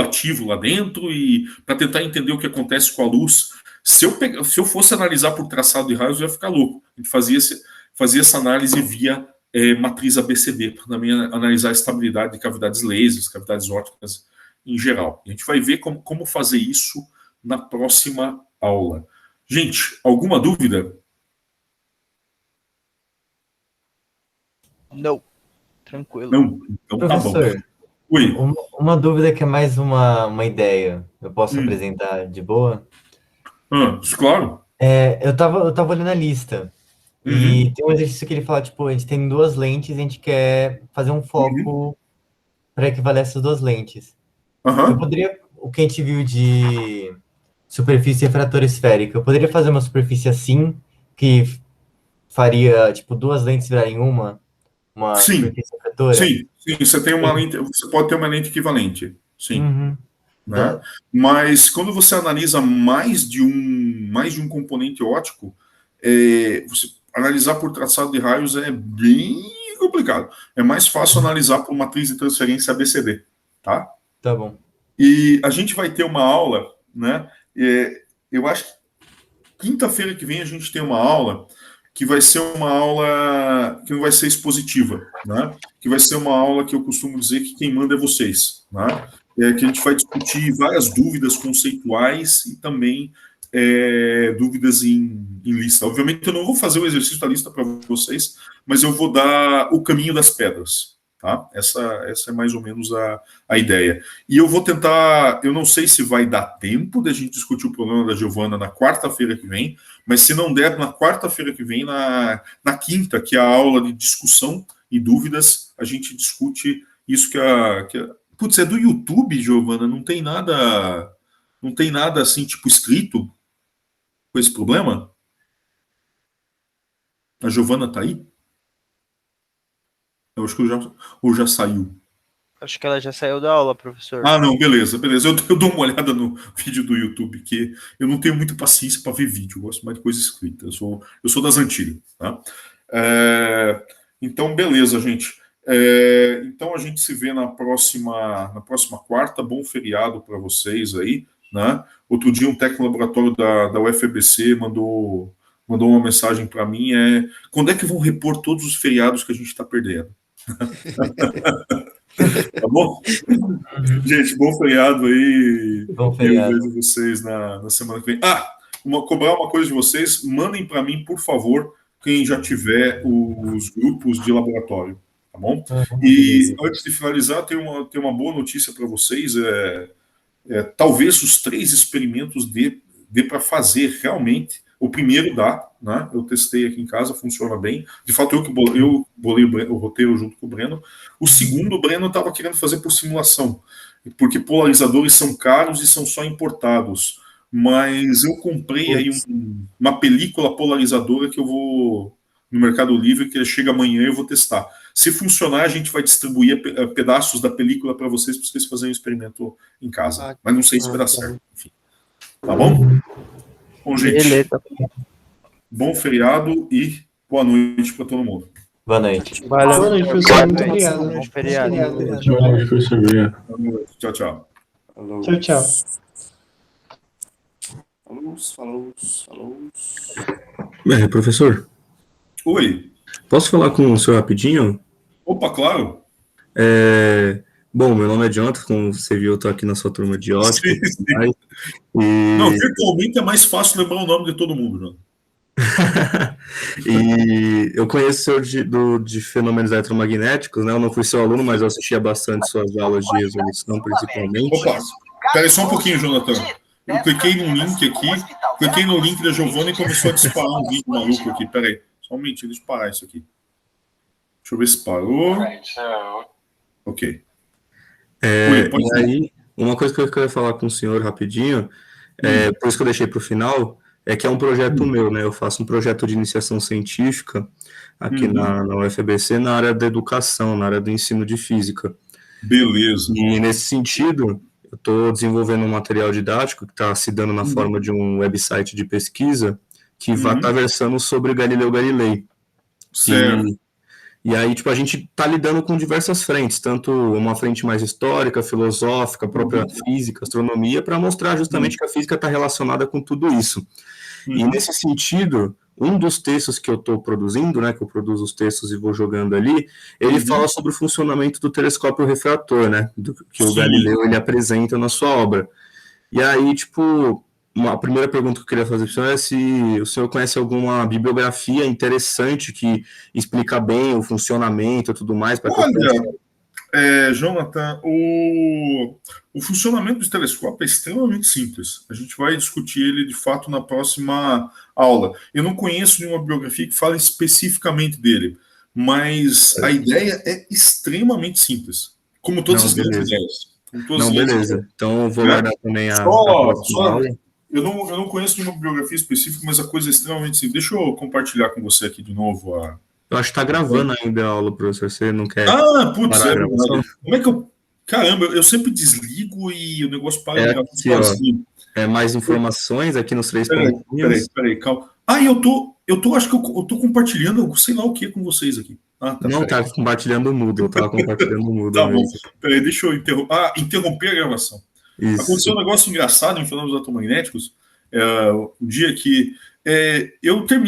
ativo lá dentro, e para tentar entender o que acontece com a luz, se eu fosse analisar por traçado de raios, eu ia ficar louco. A gente fazia essa análise via matriz ABCD, para também analisar a estabilidade de cavidades lasers, cavidades ópticas em geral. A gente vai ver como fazer isso na próxima aula. Gente, alguma dúvida? Não. Tranquilo. Não? Então Professor, tá bom. Oi. Uma dúvida que é mais uma ideia. Eu posso apresentar de boa? Claro. Eu tava olhando a lista. E tem um exercício que ele fala, tipo, a gente tem duas lentes e a gente quer fazer um foco para equivaler essas duas lentes. Eu poderia, o que a gente viu de superfície refratora esférica, eu poderia fazer uma superfície assim, que faria, tipo, duas lentes virarem uma superfície refratora? Sim, você tem uma lente, você pode ter uma lente equivalente, sim. Né? Tá. Mas quando você analisa mais de um componente óptico, você analisar por traçado de raios é bem complicado. É mais fácil analisar por matriz de transferência ABCD, tá? Tá bom. E a gente vai ter uma aula, né? Eu acho que quinta-feira que vem a gente tem uma aula que vai ser uma aula que não vai ser expositiva, né? Que vai ser uma aula que eu costumo dizer que quem manda é vocês, né? Que a gente vai discutir várias dúvidas conceituais e também dúvidas em lista. Obviamente eu não vou fazer o exercício da lista para vocês, mas eu vou dar o caminho das pedras, tá? Essa é mais ou menos a ideia. E eu vou tentar, eu não sei se vai dar tempo de a gente discutir o problema da Giovana na quarta-feira que vem, mas se não der, na quarta-feira que vem, na quinta, que é a aula de discussão e dúvidas, a gente discute isso Putz, é do YouTube, Giovana, não tem nada assim, tipo, escrito com esse problema? A Giovana tá aí? Eu acho que já saiu. Acho que ela já saiu da aula, professor. Ah, não, beleza. Eu dou uma olhada no vídeo do YouTube, que eu não tenho muita paciência para ver vídeo, eu gosto mais de coisa escrita. Eu sou das antigas, tá? Então, beleza, gente. Então a gente se vê na próxima quarta. Bom feriado para vocês aí, né? Outro dia um técnico laboratório da UFABC mandou uma mensagem para mim, quando é que vão repor todos os feriados que a gente está perdendo? Tá bom? Gente, bom feriado aí. Bom feriado. Eu vejo vocês na semana que vem. Cobrar uma coisa de vocês, mandem para mim, por favor, quem já tiver os grupos de laboratório, tá bom? E antes de finalizar, tem uma boa notícia para vocês. Talvez os 3 experimentos dê para fazer realmente. O primeiro dá, né? Eu testei aqui em casa, funciona bem. De fato, eu bolei o roteiro junto com o Breno. O segundo, o Breno estava querendo fazer por simulação, porque polarizadores são caros e são só importados. Mas eu comprei aí uma película polarizadora que eu vou no Mercado Livre, que chega amanhã e eu vou testar. Se funcionar, a gente vai distribuir pedaços da película para vocês fazerem um experimento em casa. Mas não sei se vai dar certo. Enfim. Tá bom? Bom, gente, Beleza. bom feriado e boa noite para todo mundo. Boa noite. Valeu. Boa noite, professor. Muito obrigado. Bom feriado. Tchau, tchau. Falou. Tchau, tchau. Falou. Professor, Oi. posso falar com o senhor rapidinho? Opa, claro. Bom, meu nome é Jonathan, como você viu, eu tô aqui na sua turma de ótica. Sim. E... Não, virtualmente é mais fácil lembrar o nome de todo mundo, João. E eu conheço o senhor de fenômenos eletromagnéticos, né? Eu não fui seu aluno, mas eu assistia bastante suas aulas de resolução, principalmente. Opa, peraí só um pouquinho, Jonathan. Eu cliquei num link aqui, cliquei no link da Giovanna e começou a disparar um vídeo maluco aqui. Peraí, só um momentinho, deixa eu parar isso aqui. Deixa eu ver se parou. Ok. E aí, uma coisa que eu queria falar com o senhor rapidinho, por isso que eu deixei para o final, é que é um projeto meu, né? Eu faço um projeto de iniciação científica aqui na UFABC, na área da educação, na área do ensino de física. Beleza. E nesse sentido, eu estou desenvolvendo um material didático que está se dando na forma de um website de pesquisa que vai estar versando sobre Galileu Galilei. Certo. E aí, tipo, a gente está lidando com diversas frentes, tanto uma frente mais histórica, filosófica, própria física, astronomia, para mostrar justamente que a física está relacionada com tudo isso. E nesse sentido, um dos textos que eu estou produzindo, né, que eu produzo os textos e vou jogando ali, ele fala sobre o funcionamento do telescópio refrator, né, que o Galileu ele apresenta na sua obra. E aí, tipo, a primeira pergunta que eu queria fazer para o senhor é se o senhor conhece alguma bibliografia interessante que explica bem o funcionamento e tudo mais. Olha, Jonathan, o funcionamento do telescópio é extremamente simples. A gente vai discutir ele, de fato, na próxima aula. Eu não conheço nenhuma bibliografia que fale especificamente dele, mas a ideia é extremamente simples, como todas as grandes ideias. Beleza. Então eu vou guardar também a aula. Eu não conheço nenhuma bibliografia específica, mas a coisa é extremamente simples. Deixa eu compartilhar com você aqui de novo a... Eu acho que tá gravando ainda a aula, professor. Você não quer... Putz, é verdade. Como é que eu... Caramba, eu sempre desligo e o negócio para de gravar sozinho. Mais informações aqui nos 3 pontinhos. Peraí, calma. Acho que eu tô compartilhando, sei lá o que com vocês aqui. Tá compartilhando o Moodle, eu tava compartilhando o Moodle. Tá bom, peraí, deixa eu interromper a gravação. Isso. Aconteceu um negócio engraçado em fenômenos eletromagnéticos, um dia que eu terminei